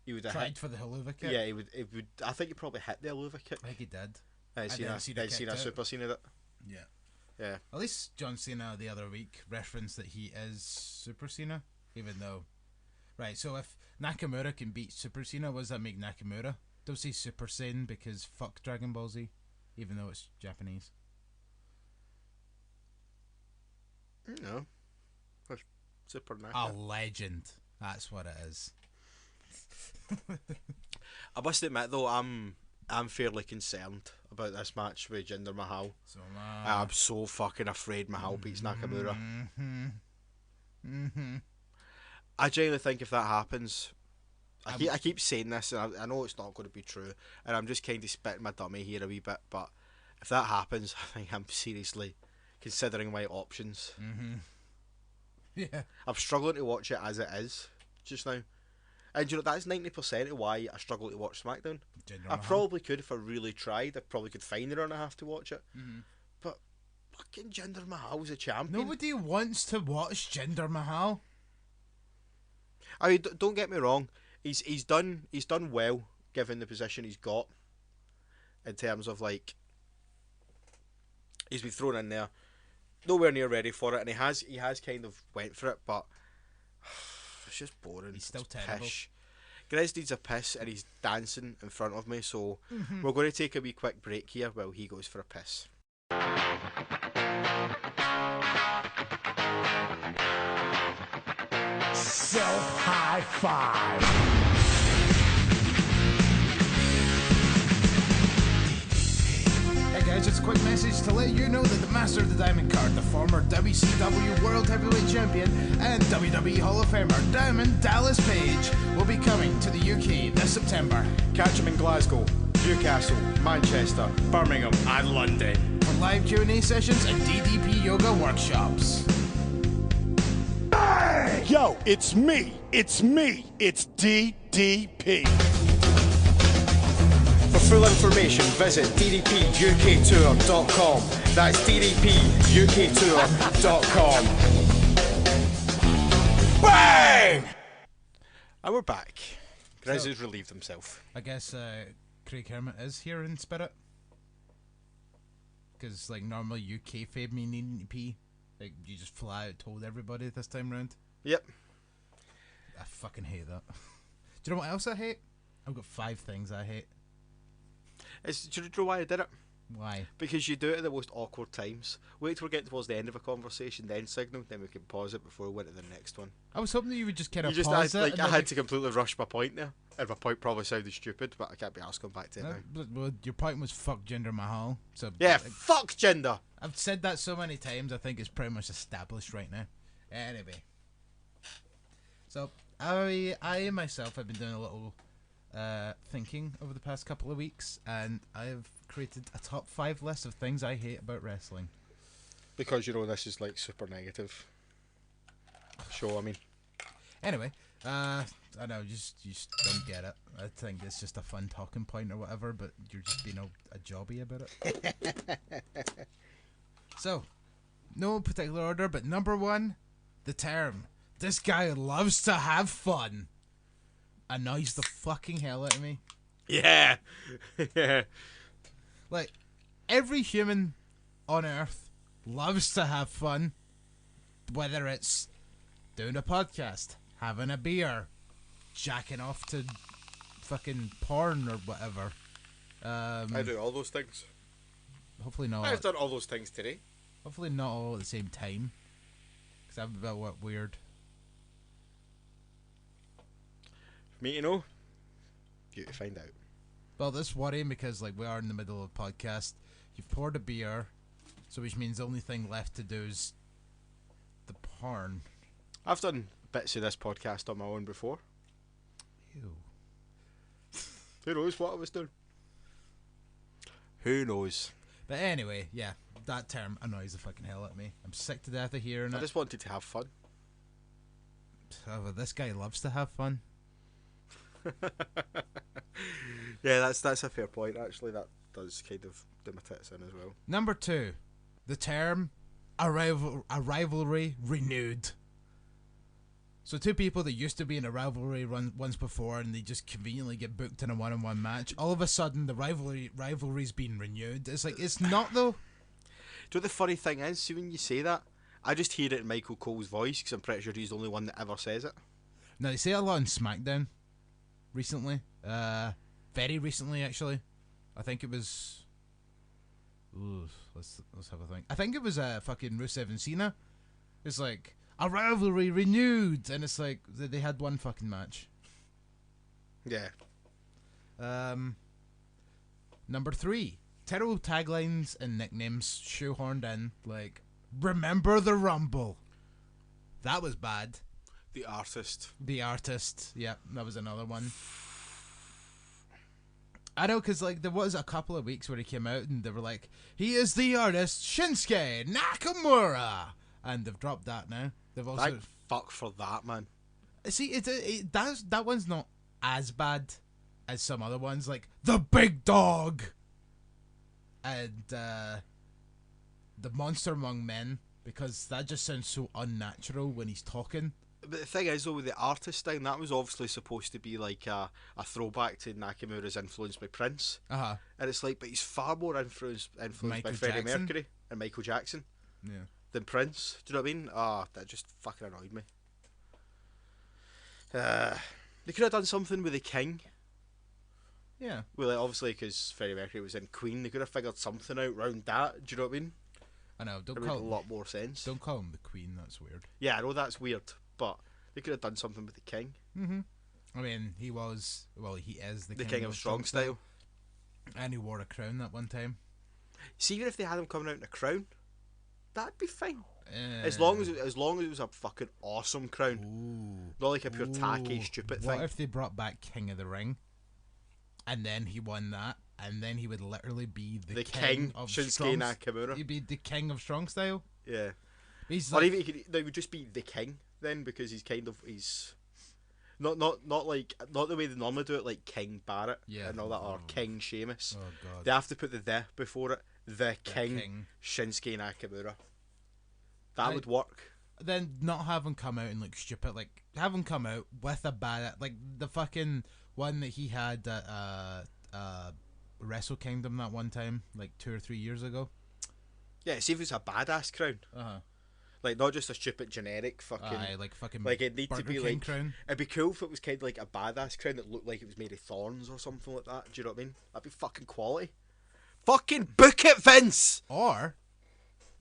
He would have Tried hit. for the Helluva kick. Yeah, he would. I think he probably hit the Helluva kick. I think he did. I've seen a Super Cena that. Yeah. Yeah. At least John Cena the other week referenced that he is Super Cena, even though. Right, so if Nakamura can beat Super Cena, what does that make Nakamura? Don't say Super Saiyan because fuck Dragon Ball Z, even though it's Japanese. No. Super Naka. A legend. That's what it is. I must admit though, I'm I'm fairly concerned about this match with Jinder Mahal. So I'm so fucking afraid Mahal beats Nakamura. I genuinely think if that happens, I keep saying this, and I know it's not going to be true, and I'm just kind of spitting my dummy here a wee bit, but if that happens, I think I'm seriously considering my options. Yeah. I'm struggling to watch it as it is just now. And you know, that's 90% of why I struggle to watch SmackDown. I probably could if I really tried. I probably could find an hour and a half to watch it. But fucking Jinder Mahal's a champion. Nobody wants to watch Jinder Mahal. I mean, don't get me wrong. He's done well given the position he's got. In terms of like, he's been thrown in there, nowhere near ready for it, and he has kind of went for it, but it's just boring. He's still it's terrible. Pish. Griz needs a piss, and he's dancing in front of me, so we're going to take a wee quick break here while he goes for a piss. Self high five. Hey guys, just a quick message to let you know that the Master of the Diamond Card, the former WCW World Heavyweight Champion and WWE Hall of Famer Diamond Dallas Page will be coming to the UK this September. Catch him in Glasgow, Newcastle, Manchester, Birmingham and London. For live Q&A sessions and DDP yoga workshops. Yo, it's me, it's DDP. For full information, visit ddpuktour.com. That's ddpuktour.com. Bang! And we're back. Griz So- has relieved himself. I guess Craig Hermit is here in spirit. Because like normally you kayfabe me needing to pee. Like you just flat out told everybody this time round. Yep. I fucking hate that. Do you know what else I hate? I've got 5 things I hate. Do you know why I did it? Why? Because you do it at the most awkward times. Wait till we get towards the end of a conversation, then signal, then we can pause it before we went to the next one. I was hoping that you would just kind You of just pause had, it. like, and I then had to completely rush my point there. And my point probably sounded stupid, but I can't be asked going back to it now. Well, your point was fuck Jinder Mahal. So Yeah, like, fuck Jinder! I've said that so many times. I think it's pretty much established right now. Anyway, so I myself have been doing a little thinking over the past couple of weeks, and I've created a top 5 list of things I hate about wrestling. Because, you know, this is, like, super negative show, I mean. Anyway, I know you just don't get it. I think it's just a fun talking point or whatever, but you're just being a jobby about it. So, no particular order, but number 1, the term "this guy loves to have fun" annoys the fucking hell out of me. Yeah! Yeah. Like, every human on Earth loves to have fun, whether it's doing a podcast, having a beer, jacking off to fucking porn or whatever. I do all those things. Hopefully not. I've done all those things today. Hopefully not all at the same time, because that'd be a bit weird. For me to know, you to find out. Well, this worrying because like we are in the middle of a podcast. You've poured a beer, so which means the only thing left to do is the porn. I've done bits of this podcast on my own before. Ew. Who knows what I was doing? Who knows? But anyway, yeah, that term annoys the fucking hell out of me. I'm sick to death of hearing I it. just wanted to have fun. Oh, but this guy loves to have fun. Yeah, that's a fair point. Actually, that does kind of do my tits in as well. Number 2, the term a rivalry renewed. So 2 people that used to be in a rivalry once before, and they just conveniently get booked in a one-on-one match. All of a sudden, the rivalry's been renewed. It's like, it's not though. Do you know the funny thing is? See, when you say that, I just hear it in Michael Cole's voice because I'm pretty sure he's the only one that ever says it. Now they say it a lot on SmackDown recently. Very recently, actually. I think it was. Ooh, let's have a think. I think it was fucking Rusev and Cena. It's like a rivalry renewed, and it's like they had one fucking match. Yeah. Number 3, terrible taglines and nicknames shoehorned in, like "Remember the Rumble." That was bad. The artist. The artist. Yep, that was another one. I know, because like there was a couple of weeks where he came out and they were like, "He is the artist Shinsuke Nakamura," and they've dropped that now. They've also Thank fuck for that, man. see that one's not as bad as some other ones, like the Big Dog and the Monster Among Men, because that just sounds so unnatural when he's talking. But the thing is, though, with the artist thing, that was obviously supposed to be like a throwback to Nakamura's influence by Prince. Uh-huh. And it's like, but he's far more influenced by Michael Freddie Jackson. Mercury and Michael Jackson Yeah. than Prince. Do you know what I mean? That just fucking annoyed me. They could have done something with the King. Yeah. Well, like, obviously, because Freddie Mercury was in Queen, they could have figured something out round that. Do you know what I mean? I know, It would make a lot more sense. Don't call him the Queen, that's weird. Yeah, I know that's weird, but they could have done something with the King. Mm-hmm. I mean, he is the King of Strong Style. And he wore a crown that one time. See, even if they had him coming out in a crown, that'd be fine. As long as it was a fucking awesome crown. Ooh. Not like a pure tacky, stupid What thing. if they brought back King of the Ring, and then he won that, and then he would literally be the king of Shinsuke Nakamura. He'd be the king of strong style. Yeah. He's Or like, even they would just be the king then, because he's not the way they normally do it, like King Barrett and all that, or King Sheamus. oh god, They have to put the before it. The King, King. Shinsuke Nakamura. That would work. Then not have him come out and look stupid. Like, have him come out with a bad, like the fucking one that he had at Wrestle Kingdom that one time, like 2 or 3 years ago. Yeah, see if it's a badass crown. Uh-huh. Like, not just a stupid generic fucking... like fucking like, it need Burger to be King like... crown. It'd be cool if it was kind of like a badass crown that looked like it was made of thorns or something like that. Do you know what I mean? That'd be fucking quality. Fucking book it, Vince! Or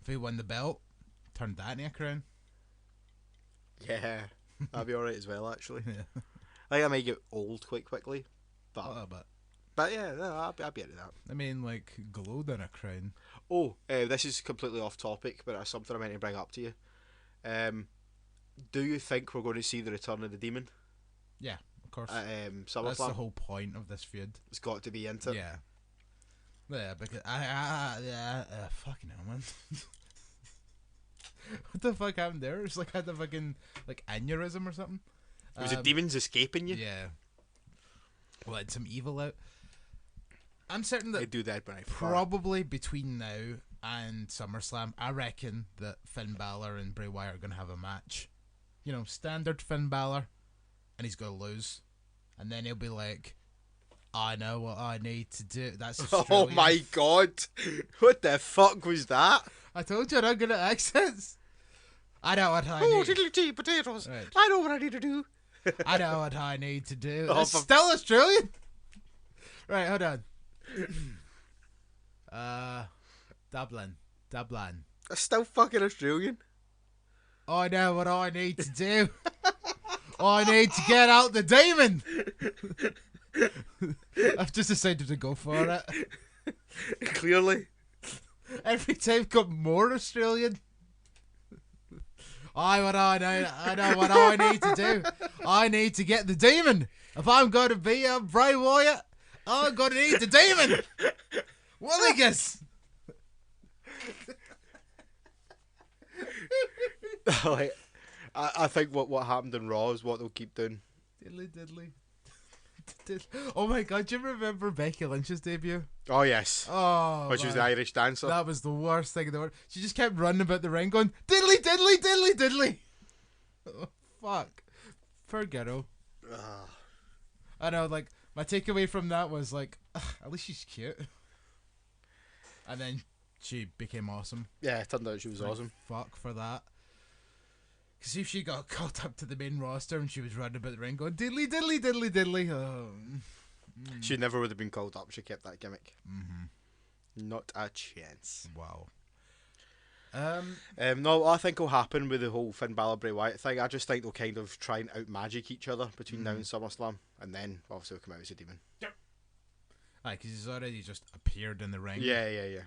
if he won the belt, turned that into a crown. Yeah, that'd be alright as well, actually. Yeah. I think I might get old quite quickly. But But yeah, no, I'd be into that. I mean, like, glowed in a crown. Oh, this is completely off topic, but it's something I meant to bring up to you. Do you think we're going to see the return of the Demon Yeah, of course. at That's SummerSlam? the whole point of this feud. It's got to be into it. Yeah. Yeah, because fucking hell, man. What the fuck happened there? It's like I had the fucking like aneurysm or something. Was it demons escaping you? Yeah. Let some evil out. I'm certain I that do that when I fart. probably between now and SummerSlam, I reckon that Finn Balor and Bray Wyatt are going to have a match. You know, standard Finn Balor, and he's going to lose. And then he'll be like, I know what I need to do. That's Australian. Oh my god! What the fuck was that? I told you I'm not good at accents. I know what I need. diddly-gee, potatoes! Right. I know what I need to do. I know what I need to do. Oh, It's for- still Australian. Right, hold on. Dublin. That's still fucking Australian. I know what I need to do. I need to get out the demon. I've just decided to go for it. Clearly. Every time got more Australian. I know what I need to do. I need to get the demon. If I'm going to be a Bray Wyatt, I'm going to need the demon. Willigus. Like, I think what happened in Raw is what they'll keep doing. Diddly. Oh my god, do you remember Becky Lynch's debut? Oh yes. Oh, When she was the man. Irish dancer. That was the worst thing in the world. She just kept running about the ring going, diddly. Oh, fuck. Poor girl. Ugh. I know, like, my takeaway from that was like, at least she's cute. And then she became awesome. Yeah, it turned out she was Thank awesome. Fuck for that. Because if she got called up to the main roster and she was running about the ring going, diddly. Oh. She never would have been called up. She kept that gimmick. Mm-hmm. Not a chance. Wow. No, I think will happen with the whole Finn Balor Bray Wyatt thing. I just think they'll kind of try and out magic each other between now and SummerSlam, and then obviously will come out as a demon. Because he's already just appeared in the ring. Yeah.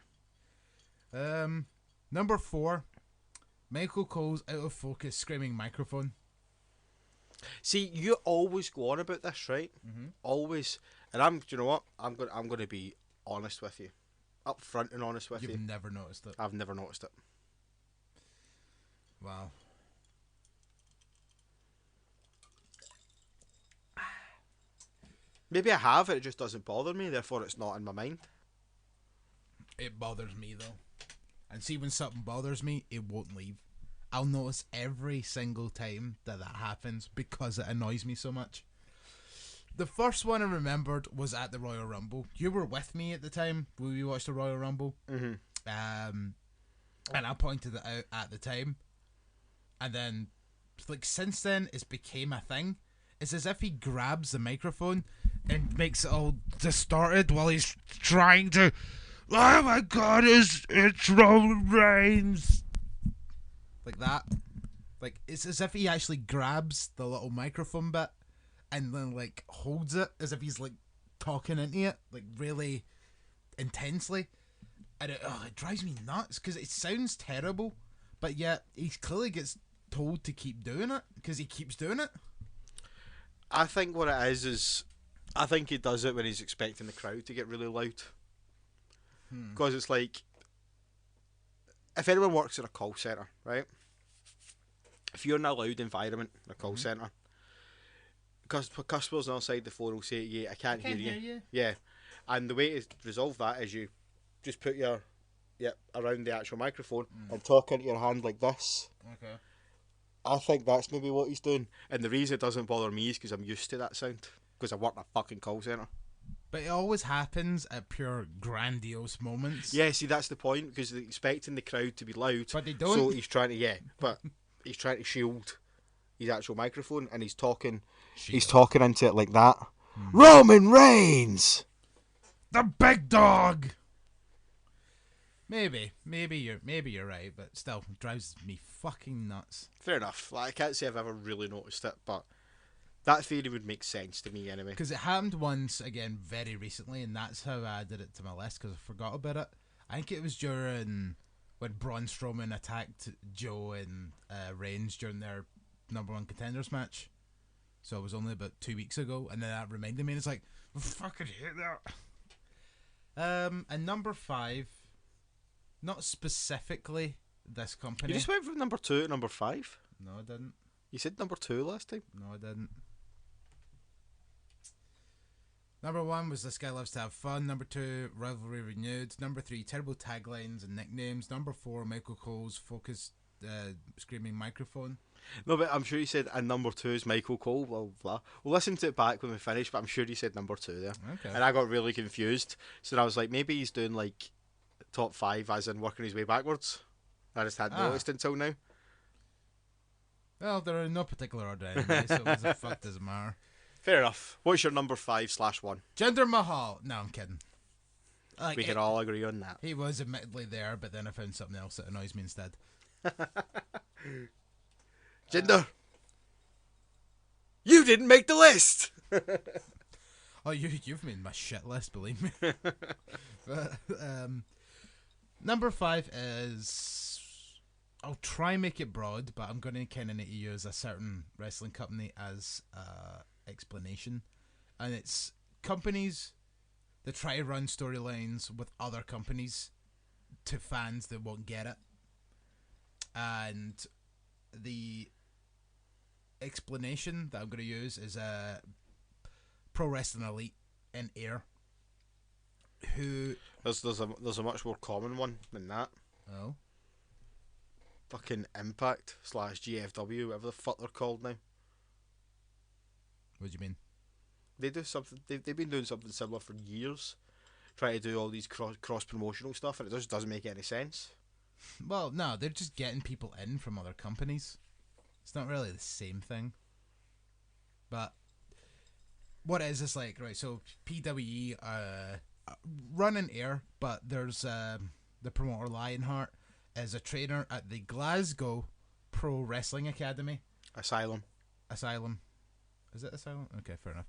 Number 4, Michael Cole's out of focus screaming microphone. See, you always go on about this, right? Mm-hmm. Always. And do you know what? I'm going to be honest with you. Up front and honest with you. You've never noticed it. I've never noticed it. Wow. Maybe I have, it just doesn't bother me, therefore it's not in my mind. It bothers me though. And see, when something bothers me, it won't leave. I'll notice every single time that happens because it annoys me so much. The first one I remembered was at the Royal Rumble. You were with me at the time when we watched the Royal Rumble. Mm-hmm. And I pointed it out at the time. And then, like, since then, it's became a thing. It's as if he grabs the microphone and makes it all distorted while he's trying to... Oh my god, it's Roman Reigns! Like that. Like, it's as if he actually grabs the little microphone bit and then, like, holds it as if he's, like, talking into it, like, really intensely. And it drives me nuts because it sounds terrible, but yet he clearly gets told to keep doing it because he keeps doing it. I think what it is I think he does it when he's expecting the crowd to get really loud. Because it's like, if anyone works in a call centre, right? If you're in a loud environment, in a call centre, because customers outside the phone will say, "Yeah, I can't hear you." Yeah, and the way to resolve that is you just put your around the actual microphone and talk into your hand like this. Okay. I think that's maybe what he's doing, and the reason it doesn't bother me is because I'm used to that sound. Because I work in a fucking call centre. But it always happens at pure grandiose moments. Yeah, see, that's the point, because they're expecting the crowd to be loud. But they don't. So he's trying to shield his actual microphone, and he's talking into it like that. Roman Reigns! The big dog! Maybe you're right, but still, it drives me fucking nuts. Fair enough. Like, I can't say I've ever really noticed it, but that theory would make sense to me anyway. Because it happened once, again, very recently, and that's how I added it to my list, because I forgot about it. I think it was during when Braun Strowman attacked Joe and Reigns during their number 1 contenders match. So it was only about 2 weeks ago, and then that reminded me, and it's like, I fucking hate that. And number 5, not specifically this company. You just went from number 2 to number 5? No, I didn't. You said number 2 last time? No, I didn't. Number 1 was This Guy Loves to Have Fun. Number 2, Rivalry Renewed. Number 3, Terrible Taglines and Nicknames. Number 4, Michael Cole's Focused Screaming Microphone. No, but I'm sure you said, and number 2 is Michael Cole, blah, blah, blah. We'll listen to it back when we finish, but I'm sure you said number 2 there. Okay. And I got really confused. So I was like, maybe he's doing like top 5 as in working his way backwards. I just hadn't noticed until now. Well, they're in no particular order anyway, so what the fuck does it matter? Fair enough. What's your number 5/1? Jinder Mahal. No, I'm kidding. We can all agree on that. He was admittedly there, but then I found something else that annoys me instead. Jinder, you didn't make the list. Oh, you've made my shit list, believe me. But, number 5 is... I'll try and make it broad, but I'm going to kind of need to use a certain wrestling company as explanation. And it's companies that try to run storylines with other companies to fans that won't get it. And the explanation that I'm going to use is Pro Wrestling Elite in Air. Who... There's a much more common one than that. Oh? Fucking Impact / GFW, whatever the fuck they're called now. What do you mean? They do something. They've been doing something similar for years, trying to do all these cross promotional stuff, and it just doesn't make any sense. Well, no, they're just getting people in from other companies. It's not really the same thing. But what it is like, right? So PWE run in Air, but there's the promoter Lionheart is a trainer at the Glasgow Pro Wrestling Academy. Asylum. Is Is it Asylum? Okay, fair enough.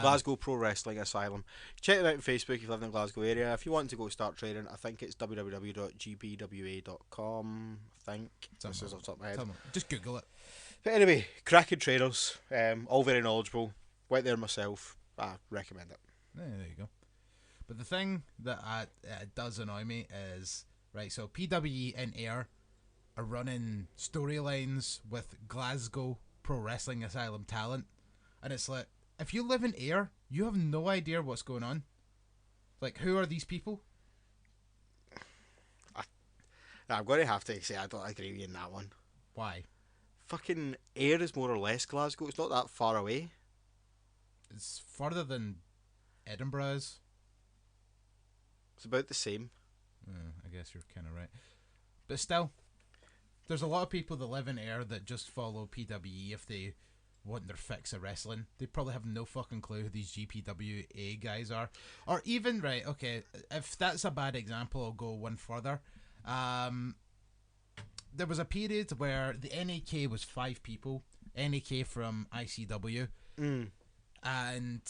Glasgow Pro Wrestling Asylum. Check them out on Facebook if you live in the Glasgow area. If you want to go start training, I think it's www.gbwa.com. I think. This is off the top of my head. Just Google it. But anyway, cracking trainers, all very knowledgeable. Went there myself. I recommend it. Yeah, there you go. But the thing that does annoy me is, right, so PWE and Air are running storylines with Glasgow Pro Wrestling Asylum talent. And it's like, if you live in Ayr, you have no idea what's going on. Like, who are these people? I'm going to have to say I don't agree with you in that one. Why? Fucking Ayr is more or less Glasgow. It's not that far away. It's further than Edinburgh is. It's about the same. I guess you're kind of right. But still, there's a lot of people that live in Ayr that just follow PWE if they want their fix of wrestling. They probably have no fucking clue who these GPWA guys are. Or even, right, okay, if that's a bad example, I'll go one further. There was a period where the NAK was 5 people. NAK from ICW. And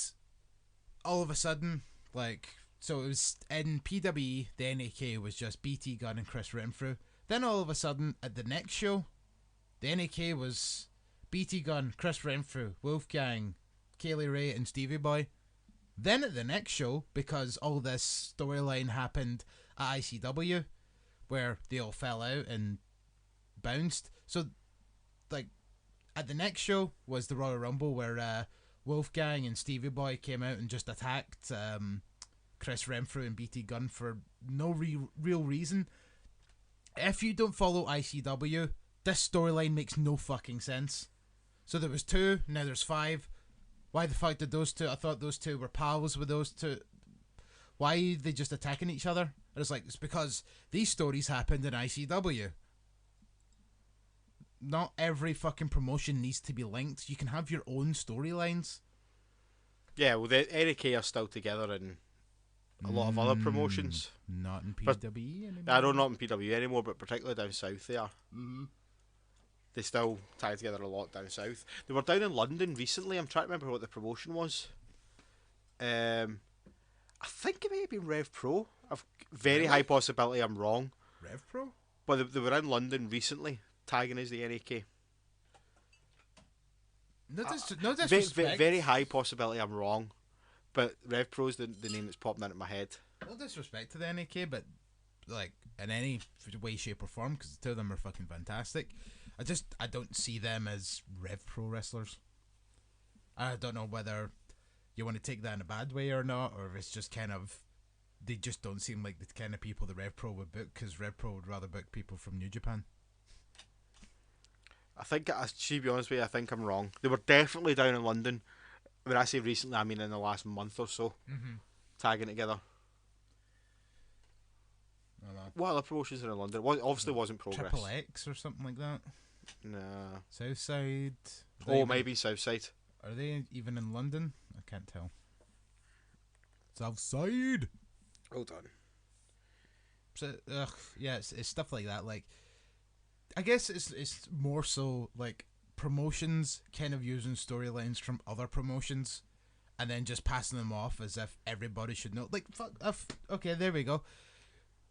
all of a sudden, like, so it was in PWE, the NAK was just BT Gunn and Chris Renfrew. Then all of a sudden, at the next show, the NAK was BT Gunn, Chris Renfrew, Wolfgang, Kaylee Ray, and Stevie Boy. Then at the next show, because all this storyline happened at ICW, where they all fell out and bounced. So, like, at the next show was the Royal Rumble, where Wolfgang and Stevie Boy came out and just attacked Chris Renfrew and BT Gunn for no real reason. If you don't follow ICW, this storyline makes no fucking sense. So there was 2, now there's 5. Why the fuck did those 2? I thought those 2 were pals with those 2. Why are they just attacking each other? And it's like, it's because these stories happened in ICW. Not every fucking promotion needs to be linked. You can have your own storylines. Yeah, well, the NAK are still together in a lot of other promotions. Not in PWE anymore. I don't not in PWE anymore, but particularly down south they are. Mm-hmm. They still tie together a lot down south. They were down in London recently. I'm trying to remember what the promotion was. I think it may have been Rev Pro. Very high possibility I'm wrong. Rev Pro? But they were in London recently, tagging as the NAK. No disrespect. Very high possibility I'm wrong. But Rev Pro's the name that's popping into my head. No disrespect to the NAK, but like in any way, shape, or form, because the 2 of them are fucking fantastic. I don't see them as Rev Pro wrestlers. I don't know whether you want to take that in a bad way or not, or if it's just kind of, they just don't seem like the kind of people that Rev Pro would book, because Rev Pro would rather book people from New Japan. I think, to be honest with you, I think I'm wrong. They were definitely down in London. When I say recently, I mean in the last month or so. Mm-hmm. Tagging together. What other promotions are in London? Obviously wasn't Progress. Triple X or something like that? Nah. Southside? Maybe Southside. Are they even in London? I can't tell. Southside! Hold on. So, yeah, it's stuff like that. Like, I guess it's more so like promotions kind of using storylines from other promotions and then just passing them off as if everybody should know. Like, okay, there we go.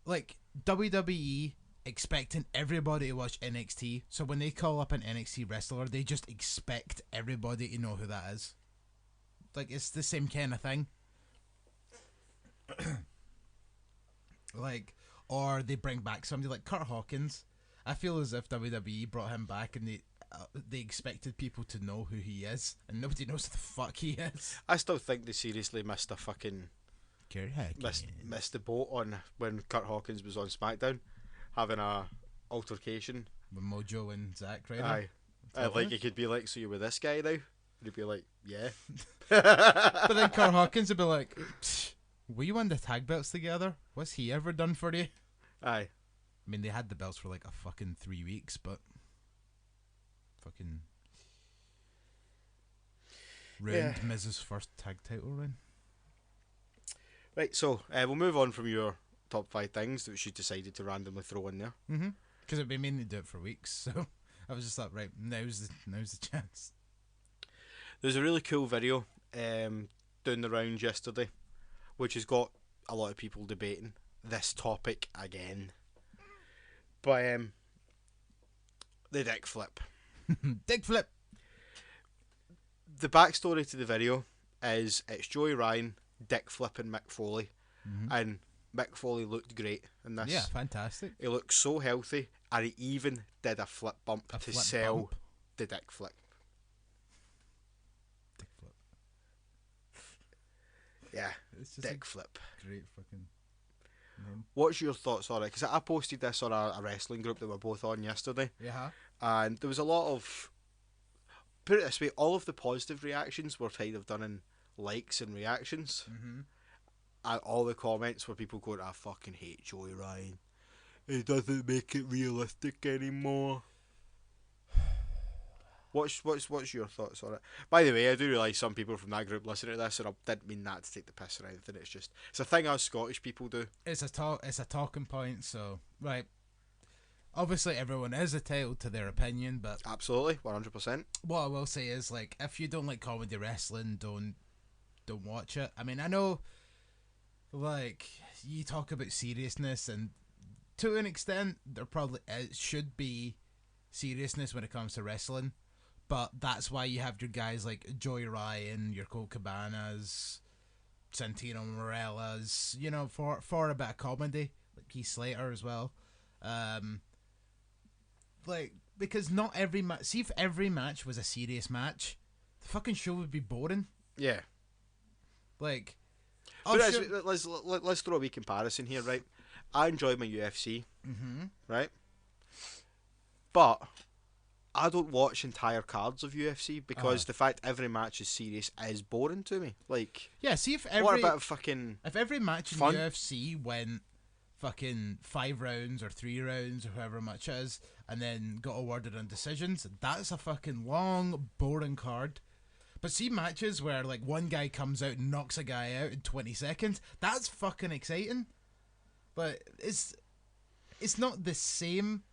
Like, WWE expecting everybody to watch NXT, so when they call up an NXT wrestler, they just expect everybody to know who that is. Like, it's the same kind of thing. Like, or they bring back somebody like Kurt Hawkins. I feel as if WWE brought him back and they expected people to know who he is, and nobody knows who the fuck he is. I still think they seriously missed a fucking... missed the boat on when Kurt Hawkins was on SmackDown having a altercation with Mojo and Zack Ryder. Aye. Like, he could be like, so you're with this guy now? And he'd be like, yeah. But then Kurt Hawkins would be like, we won the tag belts together. What's he ever done for you? Aye. I mean, they had the belts for like a fucking 3 weeks, but fucking ruined Miz's first tag title run. Right, so we'll move on from your top 5 things that she decided to randomly throw in there. Mm-hmm. Because it'd been mainly do it for weeks, so I was just like, right, now's the chance. There's a really cool video doing the rounds yesterday, which has got a lot of people debating this topic again. But the dick flip. Dick flip. The backstory to the video is it's Joey Ryan dick flipping Mick Foley, and Mick Foley looked great in this. Yeah, fantastic. He looked so healthy, and he even did a flip bump to flip sell bump? the dick flip. Dick flip. Yeah, It's just dick a flip. great fucking name. What's your thoughts on it? Because I posted this on a wrestling group that we're both on yesterday, Yeah. and there was a lot of, put it this way, all of the positive reactions were kind of done in likes and reactions, and all the comments were people going, I fucking hate Joey Ryan. He doesn't make it realistic anymore. What's your thoughts on it? By the way, I do realise some people from that group listen to this, and I didn't mean that to take the piss or anything. It's a thing us Scottish people do. It's a talking point. So right, obviously everyone is entitled to their opinion, but Absolutely, 100%. what I will say is, like, if you don't like comedy wrestling, don't watch it. I mean, I know, like, you talk about seriousness, and to an extent, there probably should be seriousness when it comes to wrestling. But that's why you have your guys like Joey Ryan, your Colt Cabanas, Santino Morella's, you know, for a bit of comedy, like Keith Slater as well. Like, because not every match. See, if every match was a serious match, the fucking show would be boring. Yeah. Like, But let's throw a wee comparison here, right? I enjoy my UFC, right? But I don't watch entire cards of UFC because the fact every match is serious is boring to me. Like, yeah, see if what about fucking if every match in fun? UFC went fucking 5 rounds or 3 rounds or however much it is, and then got awarded on decisions, that's a fucking long, boring card. But see matches where, like, one guy comes out and knocks a guy out in 20 seconds, that's fucking exciting. But it's not the same,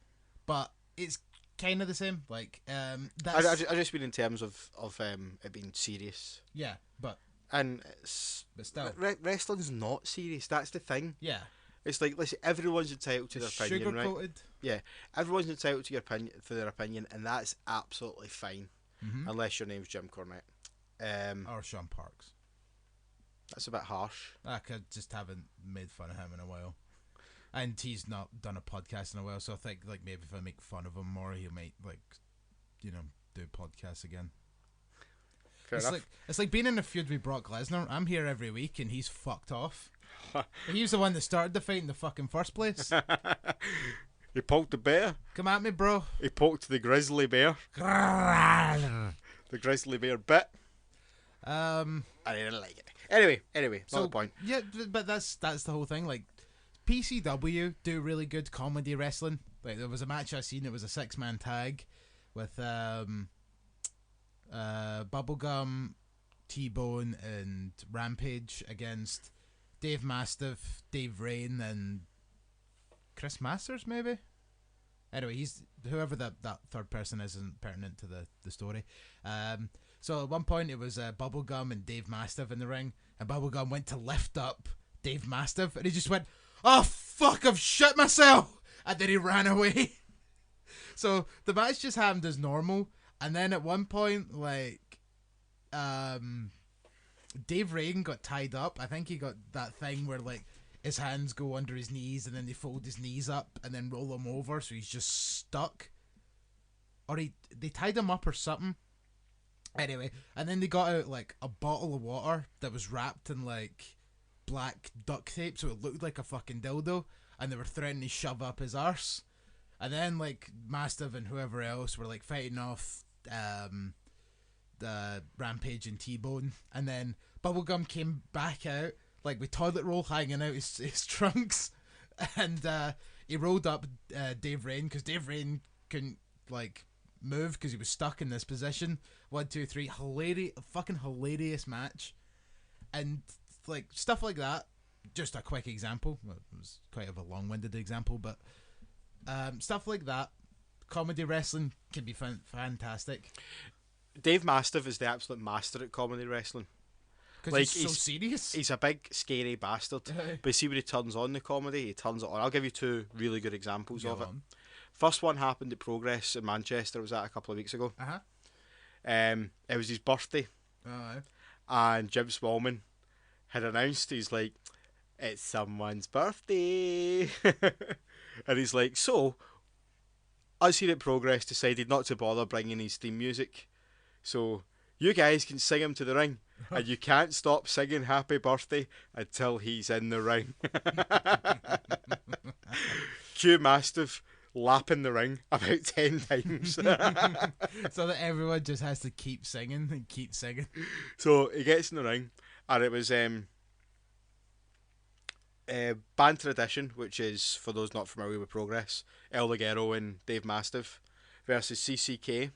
but it's kind of the same. Like, that's... I just mean in terms of it being serious. Yeah, but But still. Wrestling's not serious. That's the thing. Yeah. It's like, listen, everyone's entitled to their opinion, right? Sugar-coated. Yeah, everyone's entitled to their opinion, and that's absolutely fine, unless your name's Jim Cornette. Or Sean Parks. That's a bit harsh. I just haven't made fun of him in a while. And he's not done a podcast in a while, so I think, like, maybe if I make fun of him more, he might, like, you know, do podcasts again. Fair enough. It's like being in a feud with Brock Lesnar. I'm here every week and he's fucked off. He was the one that started the fight in the fucking first place. He poked the bear. Come at me, bro. He poked the grizzly bear. The grizzly bear bit. I didn't like it. Anyway, not the point. Yeah, but that's the whole thing. Like, PCW do really good comedy wrestling. Like, there was a match I seen. It was a 6-man tag with Bubblegum, T-Bone, and Rampage against Dave Mastiff, Dave Rain, and Chris Masters, maybe. Anyway, he's whoever that third person isn't pertinent to the story. So at one point it was Bubblegum and Dave Mastiff in the ring, and Bubblegum went to lift up Dave Mastiff, and he just went, "Oh fuck, I've shit myself," and then he ran away. So the match just happened as normal, and then at one point, like, Dave Rain got tied up. I think he got that thing where, like, his hands go under his knees and then they fold his knees up and then roll him over, so he's just stuck. Or they tied him up or something. Anyway, and then they got out, like, a bottle of water that was wrapped in, like, black duct tape, so it looked like a fucking dildo, and they were threatening to shove up his arse. And then, like, Mastiff and whoever else were, like, fighting off the Rampage and T-Bone, and then Bubblegum came back out, like, with toilet roll hanging out his trunks, and he rolled up Dave Rain, because Dave Rain couldn't, like, move because he was stuck in this position. 1, 2, 3, fucking hilarious match, and, like, stuff like that. Just a quick example. Well, it was quite of a long-winded example, but stuff like that. Comedy wrestling can be fantastic. Dave Mastiff is the absolute master at comedy wrestling. Because Like, he's so serious. He's a big, scary bastard. But see, when he turns on the comedy, he turns it on. I'll give you two really good examples of it. First one happened at Progress in Manchester. I was at a couple of weeks ago. It was his birthday. And Jim Smallman had announced, he's like, it's someone's birthday. And he's like, so, us here at Progress decided not to bother bringing his theme music. So, you guys can sing him to the ring. And you can't stop singing Happy Birthday until he's in the ring. Cue Mastiff lapping the ring about 10 times. So that everyone just has to keep singing and keep singing. So he gets in the ring, and it was Banter Edition, which is, for those not familiar with Progress, El Ligero and Dave Mastiff versus CCK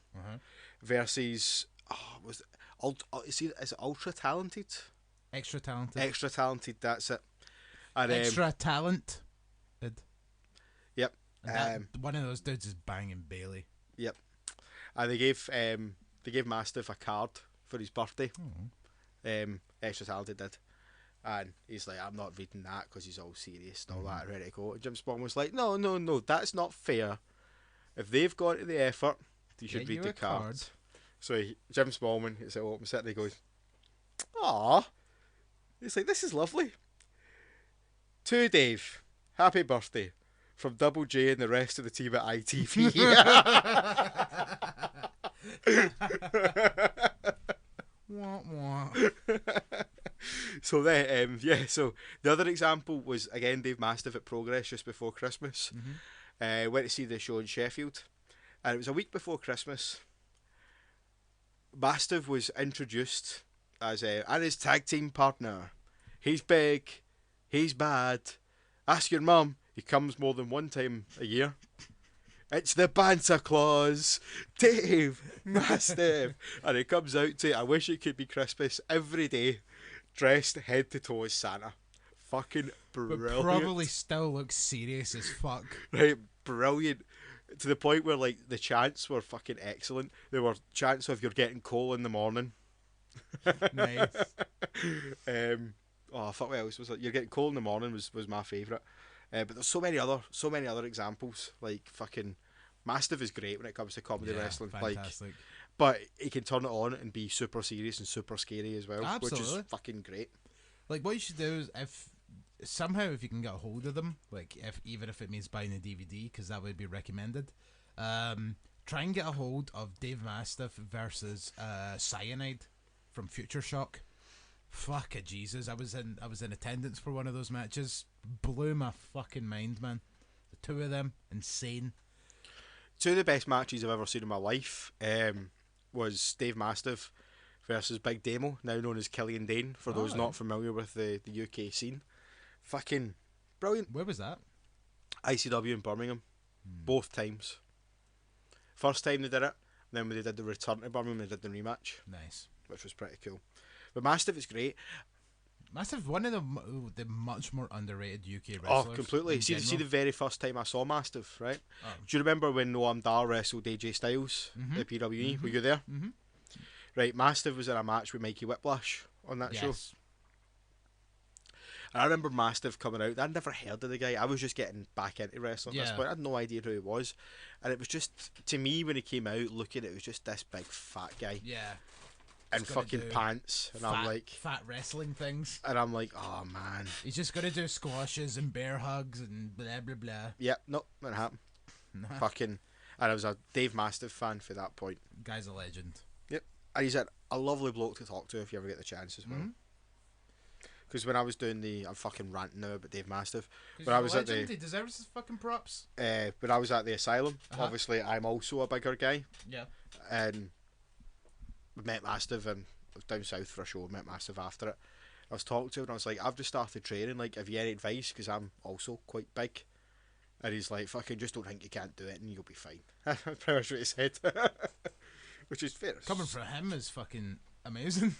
versus is it Ultra Talented? Extra talented. Extra Talented, that's it. And, Extra talent. Yep. And one of those dudes is banging Bailey. Yep. And they gave Mastiff a card for his birthday. Extra Talented did. And he's like, I'm not reading that because he's all serious and all that, ready to go. And Jim Spawn was like, no, that's not fair. If they've gone to the effort, you should read the card. So Jim Smallman is at open set and he goes, "Aw." He's like, this is lovely. To Dave, happy birthday from Double J and the rest of the team at ITV. Wah, wah. So then, so the other example was, again, Dave Mastiff at Progress just before Christmas. Went to see the show in Sheffield, and it was a week before Christmas. Mastiff was introduced as and his tag team partner. He's big, he's bad. Ask your mum. He comes more than one time a year. It's the Banter Claus, Dave Mastiff. And he comes out to, I wish it could be Christmas, every day, dressed head to toe as Santa. Fucking brilliant. But probably still looks serious as fuck. Right, brilliant. To the point where, like, the chants were fucking excellent. There were chants of, you're getting coal in the morning. Nice. Fuck, what else was it? You're getting coal in the morning was my favourite. But there's so many other examples. Like, fucking Mastiff is great when it comes to comedy wrestling. Fantastic. Like, but he can turn it on and be super serious and super scary as well. Absolutely. Which is fucking great. Like, what you should do is, if you can get a hold of them, like, even if it means buying a DVD, because that would be recommended, try and get a hold of Dave Mastiff versus Cyanide from Future Shock. Fuck a Jesus, I was in attendance for one of those matches. Blew my fucking mind, man. The two of them, insane. Two of the best matches I've ever seen in my life was Dave Mastiff versus Big Damo, now known as Killian Dane, for those not familiar with the UK scene. Fucking brilliant. Where was that? ICW in Birmingham. Both times. First time they did it, then when they did the return to Birmingham, they did the rematch. Nice. Which was pretty cool. But Mastiff is great. Mastiff, one of the much more underrated UK wrestlers. Oh, completely. See the very first time I saw Mastiff, right? Do you remember when Noam Dar wrestled AJ Styles at PWE? Were you there? Right, Mastiff was in a match with Mikey Whiplash on that show. And I remember Mastiff coming out. I'd never heard of the guy. I was just getting back into wrestling at this point. I had no idea who he was. And it was just, to me, when he came out, looking at it, was just this big fat guy. Yeah. And fucking pants. And I'm like... Fat wrestling things. And I'm like, oh, man. He's just going to do squashes and bear hugs and blah, blah, blah. Yep, nope, that happened. Fucking... And I was a Dave Mastiff fan for that point. Guy's a legend. Yep. And he's a lovely bloke to talk to if you ever get the chance as well. Because when I was doing I'm fucking ranting now about Dave Mastiff. When I was at he deserves his fucking props. When I was at the asylum, obviously I'm also a bigger guy. Yeah. And we met Mastiff, and I was down south for a show. Met Mastiff after it. I was talking to him, and I was like, I've just started training. Like, have you any advice? Because I'm also quite big. And he's like, fucking just don't think you can't do it, and you'll be fine. That's pretty much what he said. Which is fair. Coming from him is fucking amazing.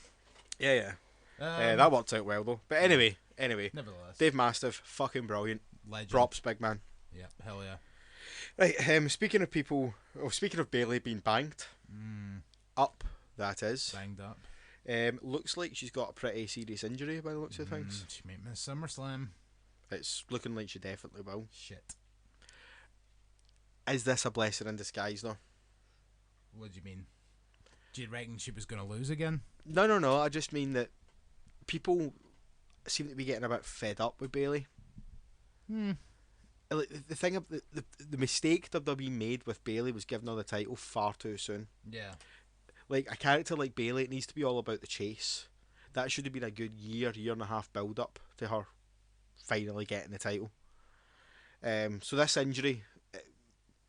Yeah. That worked out well though. But anyway, nevertheless, Dave Mastiff, fucking brilliant. Legend. Props, big man. Yeah, hell yeah. Right, speaking of Bailey being banged, up That is. Banged up. Looks like she's got a pretty serious injury by the looks of things. She might miss SummerSlam. It's looking like she definitely will. Shit. Is this a blessing in disguise, though? What do you mean? Do you reckon she was going to lose again? No. I just mean that people seem to be getting a bit fed up with Bayley. Like, the thing of the mistake WWE made with Bayley was giving her the title far too soon. Yeah. Like, a character like Bayley, it needs to be all about the chase. That should have been a good year and a half build up to her finally getting the title. So this injury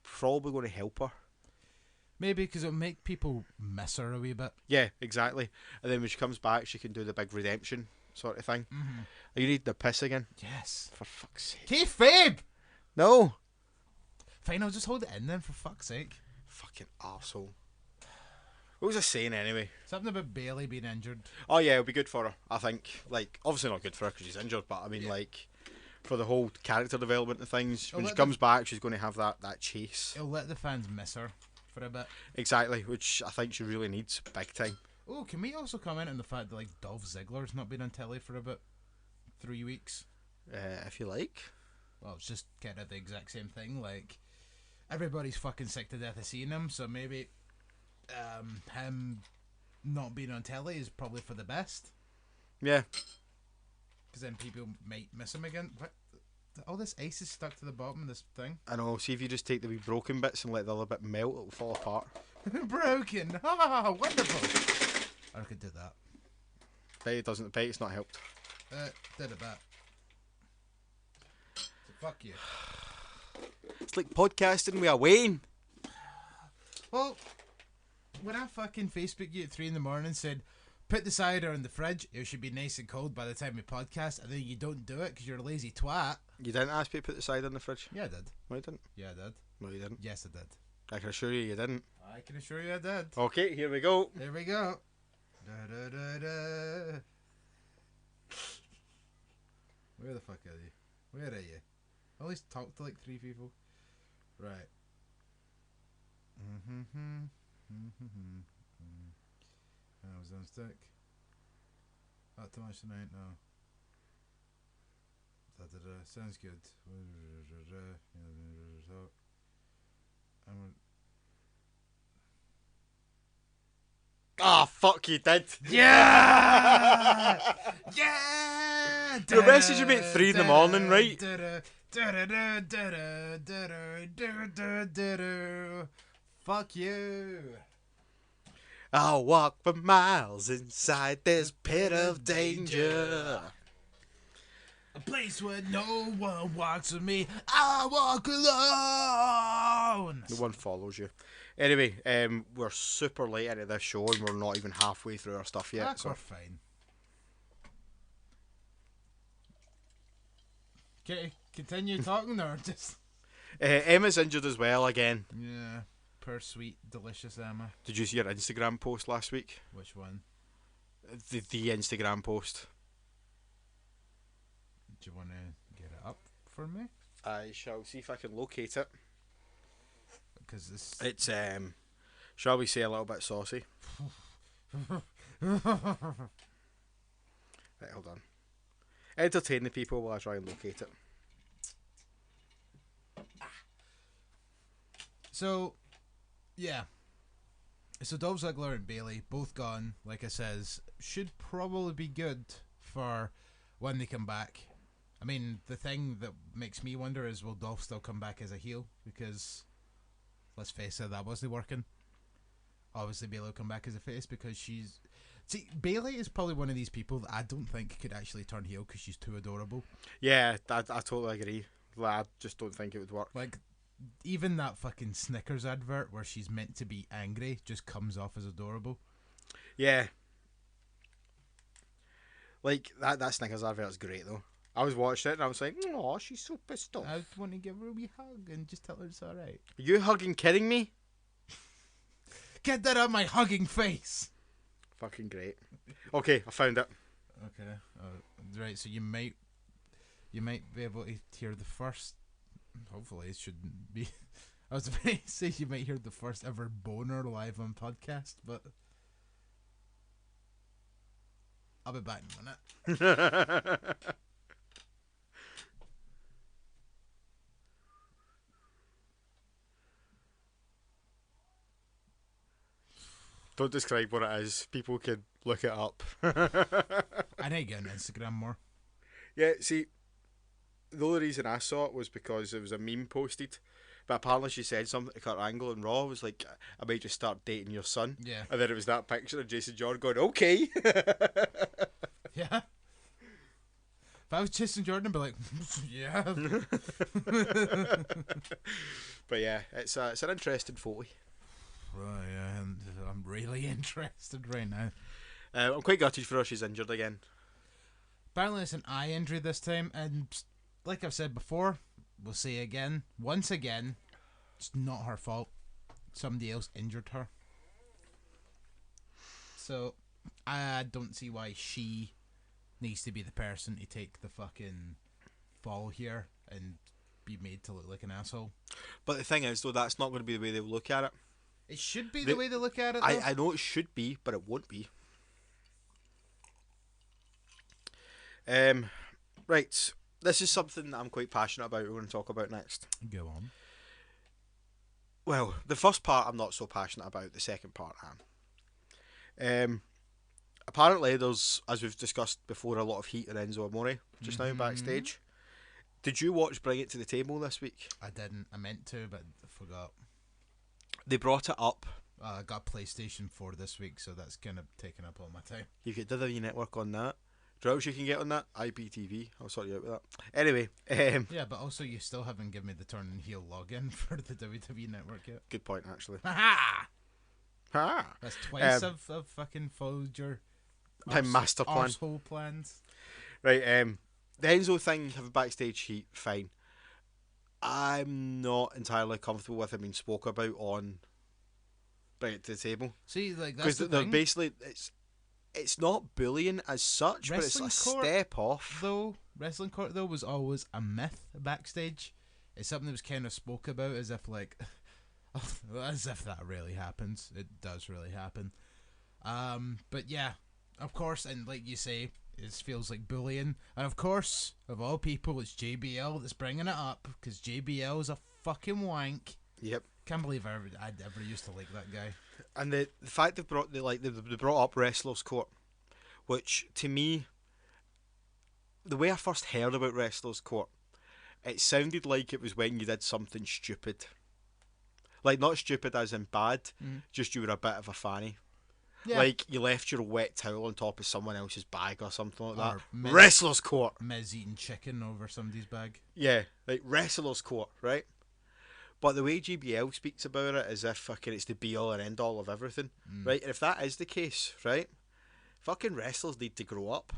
probably going to help her. Maybe because it'll make people miss her a wee bit. Yeah, exactly. And then when she comes back, she can do the big redemption sort of thing. Are you needing the piss again? Yes. For fuck's sake. Kayfabe! No. Fine, I'll just hold it in then, for fuck's sake. Fucking arsehole. What was I saying anyway? Something about Bayley being injured. Oh yeah, it'll be good for her, I think. Like, obviously not good for her because she's injured, but I mean, like, for the whole character development of things, when she comes back, she's going to have that chase. It'll let the fans miss her for a bit. Exactly, which I think she really needs big time. Oh, can we also comment on the fact that, like, Dolph Ziggler's not been on telly for about 3 weeks? If you like. Well, it's just kind of the exact same thing. Like, everybody's fucking sick to death of seeing him, so maybe him not being on telly is probably for the best. Yeah. Because then people might miss him again. What? All this ice is stuck to the bottom of this thing. I know, see if you just take the wee broken bits and let the other bit melt, it'll fall apart. Broken! Ah, wonderful! I could do that. Bet it doesn't, bet it's not helped. Did a bit. So fuck you. It's like podcasting with a Wayne. Well, when I fucking Facebook you at 3 in the morning and said, put the cider in the fridge, it should be nice and cold by the time we podcast, and then you don't do it because you're a lazy twat. You didn't ask me to put the cider in the fridge? Yeah, I did. No, you didn't. Yeah, I did. No, you didn't. Yes, I did. I can assure you didn't. I can assure you I did. Okay, here we go. There we go. Da, da, da, da. Where the fuck are you? Where are you? I always talk to like 3 people. Right. I was on stick. Not too much tonight, no. Da, da, da. Sounds good. Ah, fuck, you did. Yeah! Yeah! Your message you made at 3 in the morning, right? Fuck you. I'll walk for miles inside this pit of danger. A place where no one walks with me. I walk alone. No one follows you. Anyway, we're super late into this show and we're not even halfway through our stuff yet. That's So fine. Okay, continue talking or just... Emma's injured as well again. Yeah, poor sweet, delicious Emma. Did you see your Instagram post last week? Which one? The Instagram post. Do you want to get it up for me? I shall see if I can locate it. Because this... It's, shall we say, a little bit saucy. Right, hold on. Entertain the people while I try and locate it. So, yeah. So Dolph Ziggler and Bayley, both gone, like I says, should probably be good for when they come back. I mean, the thing that makes me wonder is, will Dolph still come back as a heel? Because, let's face it, that wasn't working. Obviously, Bayley will come back as a face because she's... See, Bayley is probably one of these people that I don't think could actually turn heel because she's too adorable. Yeah, I totally agree. I just don't think it would work. Like, even that fucking Snickers advert where she's meant to be angry just comes off as adorable. Yeah. Like, that Snickers advert's great, though. I was watching it and I was like, oh, she's so pissed off. I want to give her a wee hug and just tell her it's alright. Are you hugging kidding me? Get that out of my hugging face! Fucking great. Okay, I found it. Okay. Right, so you might be able to hear the first... Hopefully it shouldn't be... I was about to say you might hear the first ever boner live on podcast, but... I'll be back in a minute. Don't describe what it is. People can look it up. I need to get on Instagram more. Yeah, see, the only reason I saw it was because there was a meme posted. But apparently she said something to Kurt Angle and Raw. It was like, I might just start dating your son. Yeah. And then it was that picture of Jason Jordan going, okay. Yeah. If I was Jason Jordan, I'd be like, yeah. But yeah, it's an interesting photo. Oh, yeah, I'm really interested right now. I'm quite gutted for her. She's injured again. Apparently it's an eye injury this time, and like I've said before, we'll say again, once again, it's not her fault. Somebody else injured her. So, I don't see why she needs to be the person to take the fucking fall here and be made to look like an asshole. But the thing is, though, that's not going to be the way they look at it. It should be the way they look at it, though. I know it should be, but it won't be. Right. This is something that I'm quite passionate about. We're going to talk about next. Go on. Well, the first part I'm not so passionate about. The second part I am. Apparently, there's, as we've discussed before, a lot of heat on Enzo Amore just now backstage. Did you watch Bring It to the Table this week? I didn't. I meant to, but I forgot. They brought it up. I got PlayStation 4 this week, so that's kind of taken up all my time. You get WWE Network on that. Do you know what else you can get on that? IPTV. I'll sort you out with that. Anyway. Yeah, but also you still haven't given me the turn and heel login for the WWE Network yet. Good point, actually. Ha Ha! That's twice I've fucking followed your My master plan. arsehole plans. Right, the Enzo thing, having backstage heat, fine. I'm not entirely comfortable with it being spoke about on Bring It to the Table. See, like, that's Because the they're thing. basically, it's not bullying as such, but it's a step off. Wrestling court, though, was always a myth backstage. It's something that was kind of spoke about as if, like, as if that really happens. It does really happen. But yeah, of course, and like you say, it feels like bullying. And of course, of all people, it's JBL that's bringing it up, because JBL is a fucking wank. Yep. Can't believe I'd ever used to like that guy. And the fact they brought up Wrestlers Court, which to me, the way I first heard about Wrestlers Court, it sounded like it was when you did something stupid. Like, not stupid as in bad, just you were a bit of a fanny. Yeah. Like, you left your wet towel on top of someone else's bag or something like that. Miz- Wrestlers Court. Miz eating chicken over somebody's bag. Yeah, like Wrestlers Court, right? But the way GBL speaks about it is if fucking it's the be all and end all of everything, right? And if that is the case, right, fucking wrestlers need to grow up.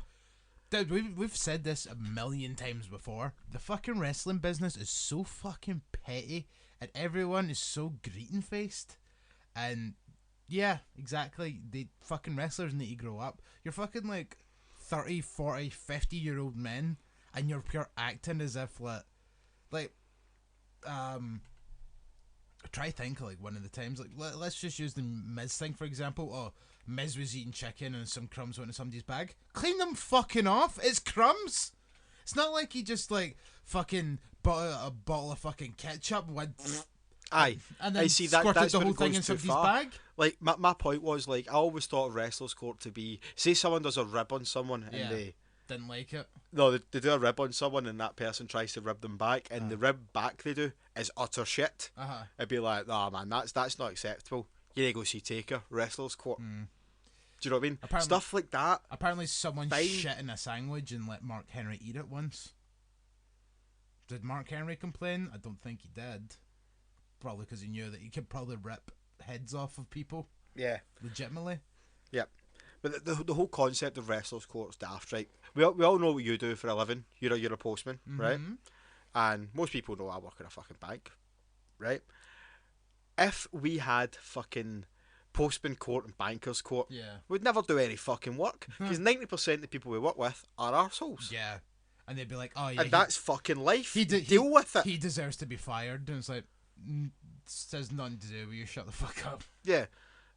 Dude, we've said this a million times before. The fucking wrestling business is so fucking petty, and everyone is so greeting faced. And yeah, exactly. The fucking wrestlers need to grow up. You're fucking like 30, 40, 50-year-old men, and you're pure acting as if try to think of like one of the times, like let's just use the Miz thing for example. Oh, Miz was eating chicken and some crumbs went in somebody's bag. Clean them fucking off. It's crumbs. It's not like he just like fucking bought a bottle of fucking ketchup went Aye, and then I see squirted that's the when whole it thing goes in too somebody's far. bag. Like my point was, like, I always thought of Wrestlers Court to be, say someone does a rib on someone and Yeah. they Didn't like it. no, they do a rib on someone and that person tries to rib them back, and the rib back they do is utter shit. It'd be like, nah, man, that's not acceptable. You need to go see Taker, Wrestlers Court. Do you know what I mean? Apparently- Stuff like that. Apparently someone Fine. shit in a sandwich and let Mark Henry eat it once. Did Mark Henry complain? I don't think he did. Probably because he knew that he could probably rip heads off of people Yeah. legitimately. Yep. But the whole concept of Wrestlers Court's daft, right? We all know what you do for a living. You're a postman, right? And most people know I work in a fucking bank, right? If we had fucking postman court and bankers court, Yeah. we'd never do any fucking work, because 90% of the people we work with are arseholes. Yeah. And they'd be like, oh yeah, And that's fucking life. he Deal with it. He deserves to be fired. And it's like, says nothing to do with you, shut the fuck up. Yeah.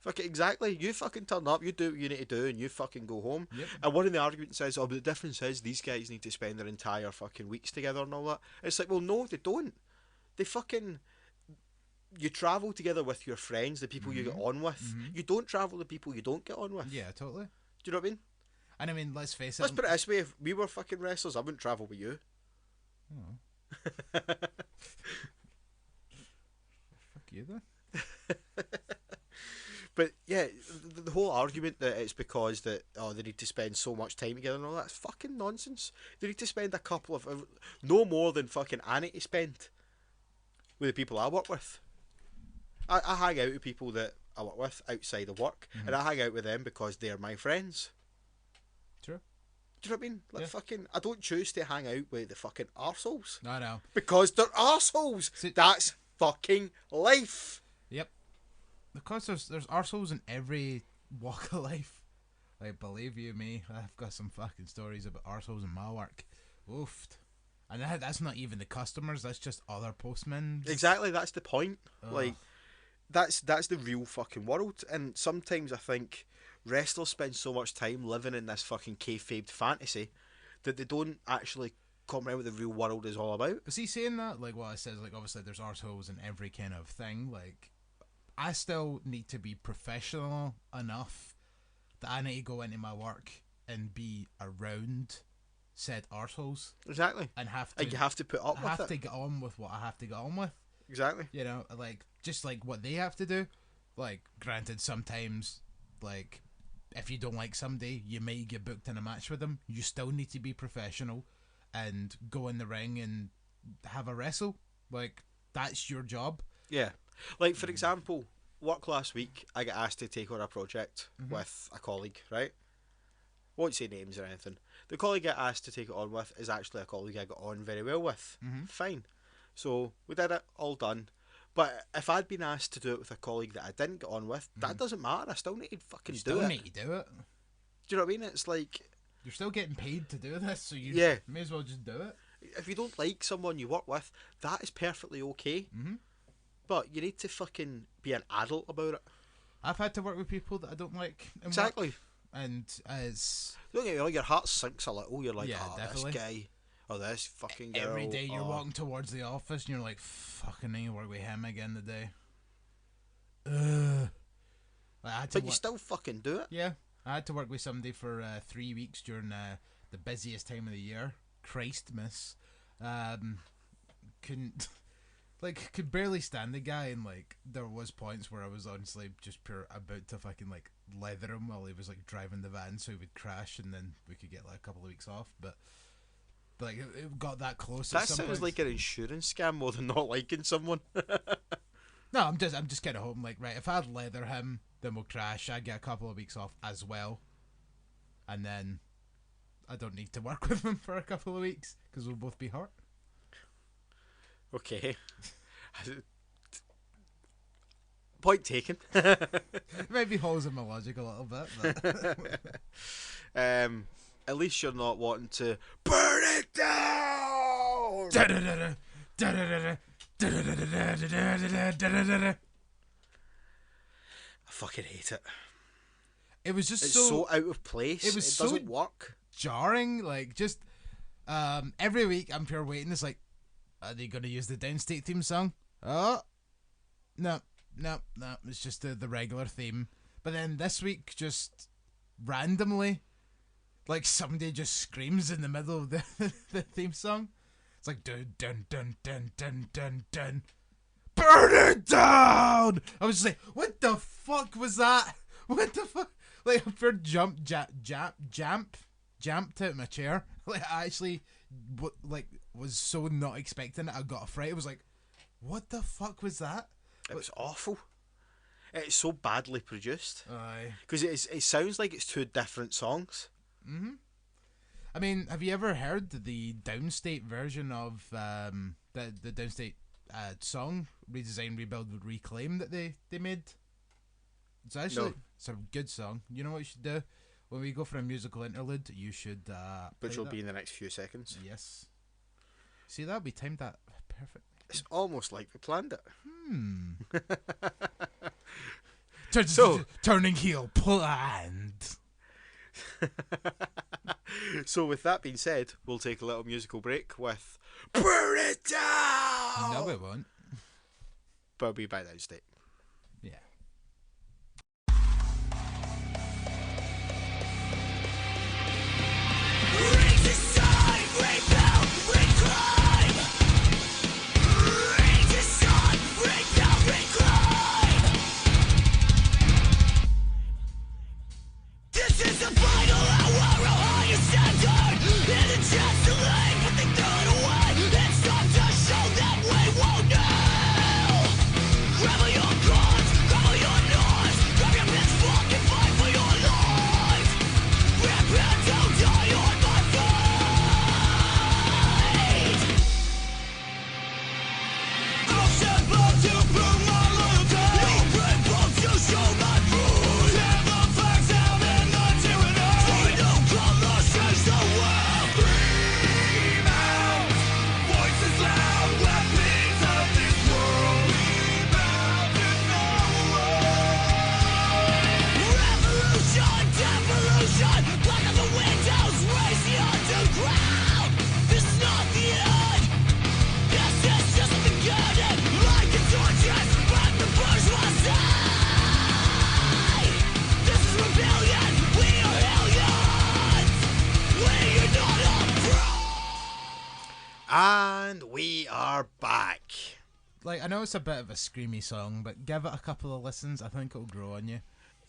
Fucking exactly. You fucking turn up, you do what you need to do, and you fucking go home. Yep. And one of the arguments says, oh, but the difference is these guys need to spend their entire fucking weeks together and all that. It's like, well, no, they don't. They fucking... You travel together with your friends, the people you get on with. You don't travel with people you don't get on with. Yeah, totally. Do you know what I mean? And I mean, let's face it. Let's put it this way, if we were fucking wrestlers, I wouldn't travel with you. Oh. Fuck you then. But yeah, the whole argument that it's because that they need to spend so much time together and all that's fucking nonsense. They need to spend a couple of no more than fucking I need to spend with the people I work with. I hang out with people that I work with outside of work, and I hang out with them because they're my friends. True. Do you know what I mean? Like Yeah. fucking, I don't choose to hang out with the fucking arseholes. No. Because they're arseholes. See- That's fucking life. Yep. Because there's arseholes in every walk of life. Like, believe you me, I've got some fucking stories about arseholes in my work. Oofed. And that's not even the customers, that's just other postmen. Exactly, that's the point. Ugh. Like, that's the real fucking world. And sometimes I think wrestlers spend so much time living in this fucking kayfabed fantasy that they don't actually come around with the real world is all about. Is he saying that? Like, what it says, like, obviously there's arseholes in every kind of thing. Like, I still need to be professional enough that I need to go into my work and be around said arseholes. Exactly. And have to, And you have to put up have with to it. get on with what I have to get on with. Exactly. You know, like, just like what they have to do. Like, granted, sometimes, like, if you don't like somebody, you may get booked in a match with them. You still need to be professional and go in the ring and have a wrestle. Like, that's your job. Yeah. Like, for example, work last week, I got asked to take on a project with a colleague, right? Won't say names or anything. The colleague I asked to take it on with is actually a colleague I got on very well with. Fine. So, we did it, all done. But if I'd been asked to do it with a colleague that I didn't get on with, that doesn't matter. I still need to fucking You do still it. need to do it. Do you know what I mean? It's like, You're still getting paid to do this, so you Yeah. may as well just do it. if you don't like someone you work with, that is perfectly okay. But you need to fucking be an adult about it. I've had to work with people that I don't like. in work, Exactly. and it's Don't get me wrong, your heart sinks a little. You're like, Yeah, oh, definitely. this guy, or this fucking girl. every day you're oh. walking towards the office and you're like, fucking need to work with him again today. Ugh. I had to But you work- still fucking do it. Yeah, I had to work with somebody for 3 weeks during the busiest time of the year, Christmas. Couldn't could barely stand the guy, and like there was points where I was honestly just pure about to fucking like leather him while he was like driving the van, so he would crash, and then we could get like a couple of weeks off. But like it got that close. That at some sounds points. like an insurance scam more than not liking someone. No, I'm just kind of hoping like, right, if I'd leather him, then we'll crash. I get a couple of weeks off as well, and then I don't need to work with him for a couple of weeks because we'll both be hurt. Okay. Point taken. Maybe holes in my logic a little bit, but At least you're not wanting to burn it down. I fucking hate it. It was just It's so so out of place. it was It so- doesn't work. jarring. Like, just every week I'm pure waiting. It's like, are they gonna use the Downstate theme song? Oh, no. It's just the regular theme. But then this week, just randomly, like somebody just screams in the middle of the the theme song. It's like dun dun dun dun dun dun dun. Burn it down! I was just like, what the fuck was that? What the fuck? Like, I pure jumped out of my chair. Like, I actually, was so not expecting it. I got a fright. I was like, what the fuck was that? It was awful. It's so badly produced. Aye. Because it sounds like it's two different songs. I mean, have you ever heard the Downstate version of the Downstate song, Redesign, Rebuild, Reclaim that they made? It's actually No. it's a good song. You know what you should do? When we go for a musical interlude, you should Which play will that. be in the next few seconds. Yes. See that? We timed that perfect. It's almost like we planned it. Turning heel planned. So with that being said, we'll take a little musical break with Burn It Down! No, we won't. But we'll be back then, state. Yeah. And we are back. Like, I know it's a bit of a screamy song, but give it a couple of listens. I think it'll grow on you.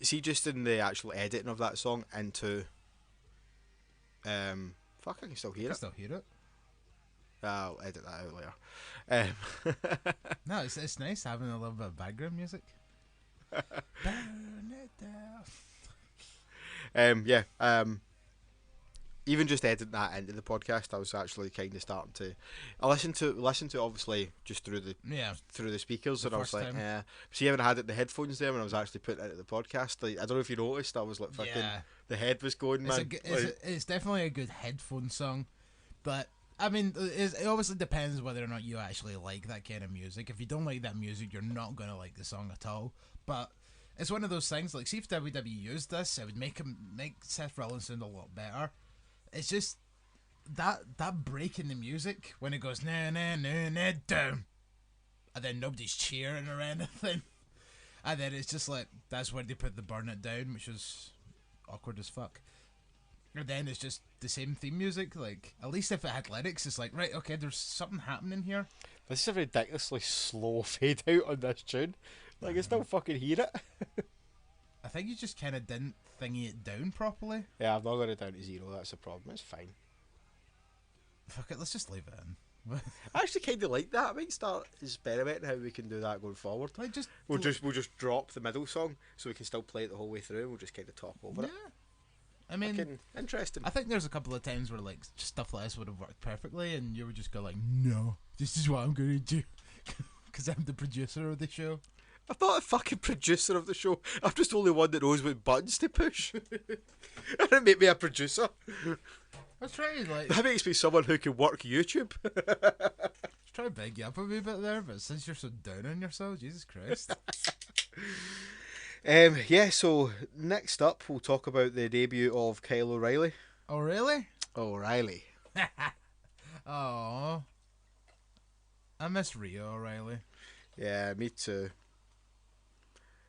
See, just in the actual editing of that song into... fuck, I can still hear I it. can still hear it. I'll edit that out later. No, it's nice having a little bit of background music. Burn it down. Even just editing that into the podcast, I was actually kind of starting to. I listened to obviously just through the speakers, The and I was first like, time. See, even I had it in the headphones there when I was actually putting it into the podcast. Like, I don't know if you noticed, I was like, fucking, Yeah. the head was going, man. It's definitely a good headphone song, but I mean, it obviously depends whether or not you actually like that kind of music. If you don't like that music, you're not gonna like the song at all. But it's one of those things. Like, see if WWE used this, it would make Seth Rollins sound a lot better. It's just that break in the music when it goes na na na na down, and then nobody's cheering or anything, and then it's just like that's where they put the burn it down, which is awkward as fuck. And then it's just the same theme music. Like, at least if it had lyrics, it's like, right, okay, there's something happening here. This is a ridiculously slow fade out on this tune. Like, I still fucking hear it. I think you just kind of didn't thingy it down properly. Yeah, I've not got it down to 0. That's the problem. It's fine. Fuck it, let's just leave it in. I actually kind of like that. I might start experimenting how we can do that going forward. Like, just We'll just drop the middle song so we can still play it the whole way through. We'll just kind of talk over yeah. it. I mean, Fucking interesting. I think there's a couple of times where like stuff like this would have worked perfectly, and you would just go like, "No, this is what I'm gonna do," because I'm the producer of the show. I'm not a fucking producer of the show. I'm just the only one that knows what buttons to push. That didn't make me a producer. That's right. Like, That makes me someone who can work YouTube. try to big you up a wee bit there, but since you're so down on yourself, Jesus Christ. So next up we'll talk about the debut of Kyle O'Reilly. Oh really? O'Reilly. Oh, I miss Rhea O'Reilly. Yeah, me too.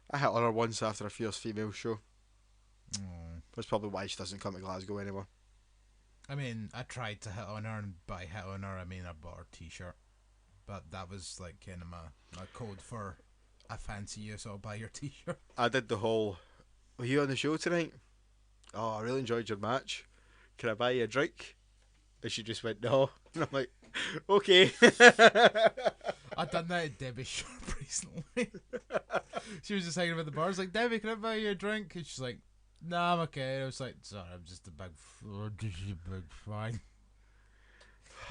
I hit on her once after a Fierce Female show. That's probably why she doesn't come to Glasgow anymore. I mean, I tried to hit on her, and by hit on her, I mean I bought her t-shirt. But that was like kind of my code for I fancy you, so I'll buy your t-shirt. I did the whole, were you on the show tonight? Oh, I really enjoyed your match. Can I buy you a drink? And she just went, no. And I'm like, okay. I done that at Debbie Sharp recently. She was just hanging about the bar. I was like, Debbie, can I buy you a drink? And she's like, nah, I'm okay. I was like, sorry, I'm just a big fan.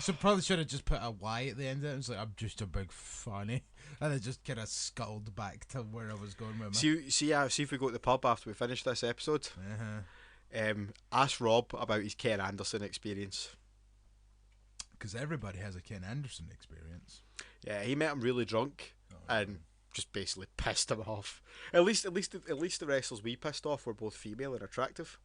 So probably should have just put a Y at the end of it. It was like, I'm just a big fanny. And I just kind of scuttled back to where I was going with my... See if we go to the pub after we finish this episode. Ask Rob about his Ken Anderson experience. Because everybody has a Ken Anderson experience. Yeah, he met him really drunk and just basically pissed him off. At least the wrestlers we pissed off were both female and attractive.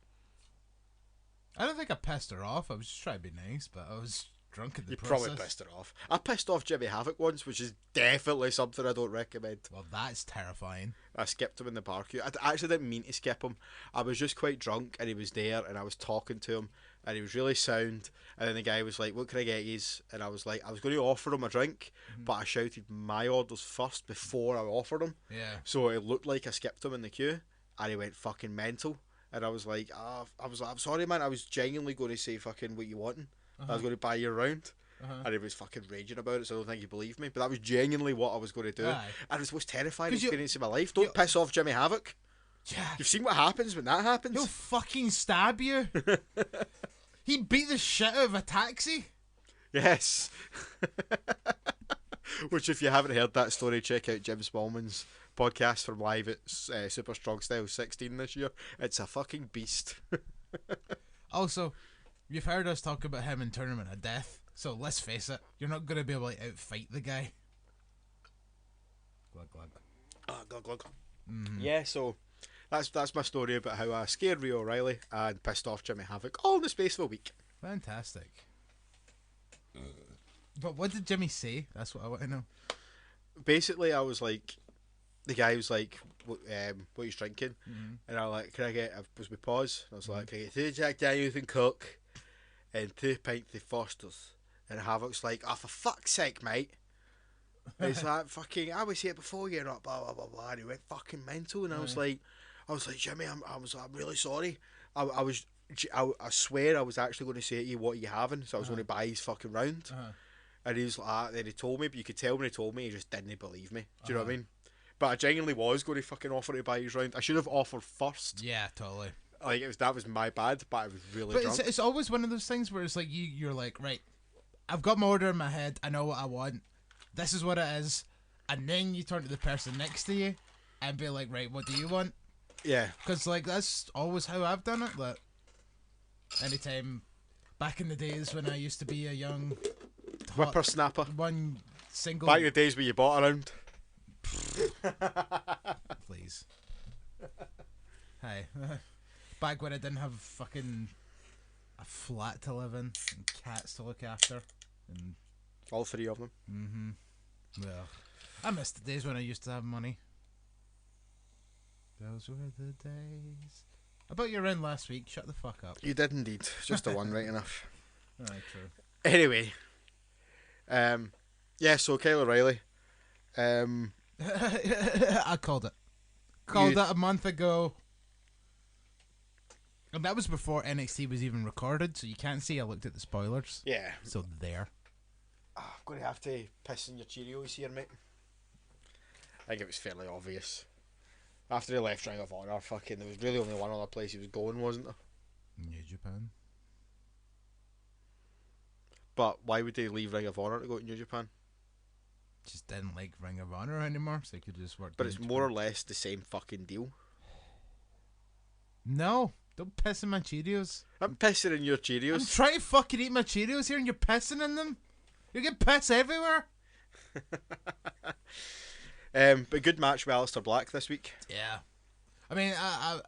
I don't think I pissed her off. I was just trying to be nice, but I was drunk in the You process. probably pissed her off. I pissed off Jimmy Havoc once, which is definitely something I don't recommend. Well, that's terrifying. I skipped him in the barbecue. I actually didn't mean to skip him. I was just quite drunk and he was there and I was talking to him and he was really sound. And then the guy was like, "What can I get yous?" And I was like, I was going to offer him a drink, but I shouted my orders first before I offered him. Yeah. So it looked like I skipped him in the queue and he went fucking mental. And I was like, I'm sorry, man. I was genuinely going to say fucking what you wanting. I was going to buy you around. And he was fucking raging about it, so I don't think he believed me. But that was genuinely what I was going to do. Aye. And it was the most terrifying 'Cause experience of my life. Don't piss off Jimmy Havoc. Yeah. You've seen what happens when that happens. He'll fucking stab you. He beat the shit out of a taxi. Yes. Which, if you haven't heard that story, check out Jim Smallman's podcast from live at Super Strong Style 16 this year. It's a fucking beast. Also, you've heard us talk about him in Tournament of Death, so let's face it, you're not going to be able to outfight the guy. Glug glug. Glug, glug. Yeah, so that's my story about how I scared Rio O'Reilly and pissed off Jimmy Havoc all in the space of a week. Fantastic. But what did Jimmy say? That's what I want to know. Basically, I was like, the guy was like, what are you drinking? And I was like, was we pause? I was like, can I get 2 Jack Daniels and Coke and 2 pints of Foster's? And Havoc's like, oh, for fuck's sake, mate. He's like, fucking, I was here before you, not blah, blah, blah, blah. And he went fucking mental. And I was like, Jimmy, I'm really sorry. I swear I was actually going to say to you, what are you having? So I was going to buy his fucking round. And he was like, then he told me, but you could tell when he told me, he just didn't believe me. Do you know what I mean? But I genuinely was going to fucking offer to buy his round. I should have offered first. Yeah, totally. Like, that was my bad, but I was really drunk. It's always one of those things where it's like, you're like, right, I've got my order in my head, I know what I want, this is what it is, and then you turn to the person next to you and be like, right, what do you want? Yeah. Because, like, that's always how I've done it. Like, anytime back in the days when I used to be a young whippersnapper. One single. Back in the days where you bought around. Please. Hey. Back when I didn't have fucking a flat to live in and cats to look after. And all 3 of them. well, I miss the days when I used to have money. Those were the days. About your in last week, shut the fuck up. You did indeed. Just the one, right enough. Alright, true. Anyway. Yeah, so Kyle O'Reilly. I called it. Called it a month ago. And that was before NXT was even recorded, so you can't see I looked at the spoilers. Yeah. So there. I'm going to have to piss in your Cheerios here, mate. I think it was fairly obvious. After he left Ring of Honor, fucking, there was really only one other place he was going, wasn't there? New Japan. But why would they leave Ring of Honor to go to New Japan? Just didn't like Ring of Honor anymore, so he could just work. But it's more or less the same fucking deal. No, don't piss in my Cheerios. I'm pissing in your I'm Cheerios. trying to fucking eat my Cheerios here and you're pissing in them. You get piss everywhere. But good match with Aleister Black this week. Yeah. I mean, I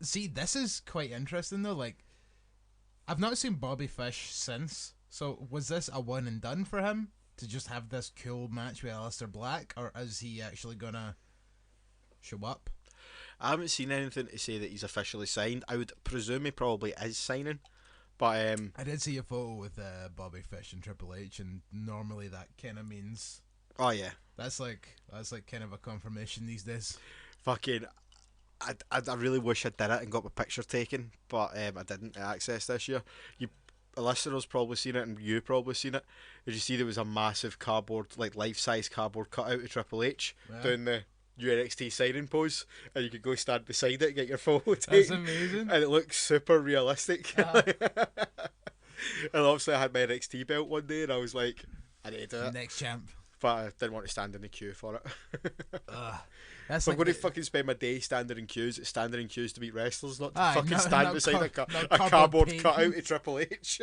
see, this is quite interesting though. Like, I've not seen Bobby Fish since. So was this a one and done for him to just have this cool match with Aleister Black, or is he actually gonna show up? I haven't seen anything to say that he's officially signed. I would presume he probably is signing, but I did see a photo with Bobby Fish and Triple H, and normally that kind of means oh yeah, that's like kind of a confirmation these days. fucking. I really wish I did it and got my picture taken, but I didn't access this year. A listener's probably seen it, and you probably seen it. Did you see there was a massive cardboard, like life-size cardboard cutout of Triple H doing the NXT signing pose, and you could go stand beside it and get your photo taken. That's amazing. And it looks super realistic. And obviously I had my NXT belt one day, and I was like, I need to do it. Next champ. But I didn't want to stand in the queue for it. That's I'm like going to fucking spend my day standing in queues. It's standing in queues to beat wrestlers, not to Aye, fucking no, stand no beside a cardboard cardboard paintings. cutout of Triple H.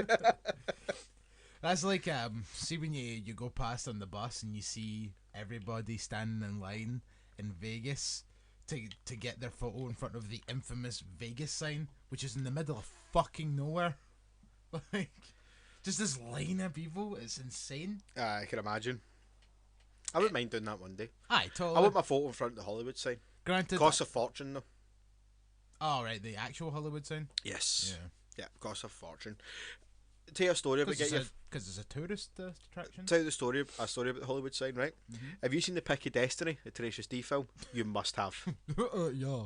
That's like see when you go past on the bus and you see everybody standing in line in Vegas to get their photo in front of the infamous Vegas sign, which is in the middle of fucking nowhere. Like, just this line of people. It's insane. I can imagine. I wouldn't mind doing that one day. Aye, totally. I want my photo in front of the Hollywood sign. Granted, Costs a fortune though. Oh right, the actual Hollywood sign. Yes. Yeah. Yeah, costs a fortune. Tell you a story about Because it's a tourist attraction. Tell you a story about the Hollywood sign, right? Mm-hmm. Have you seen The Pick of Destiny, the Tenacious D film? You must have. Yeah.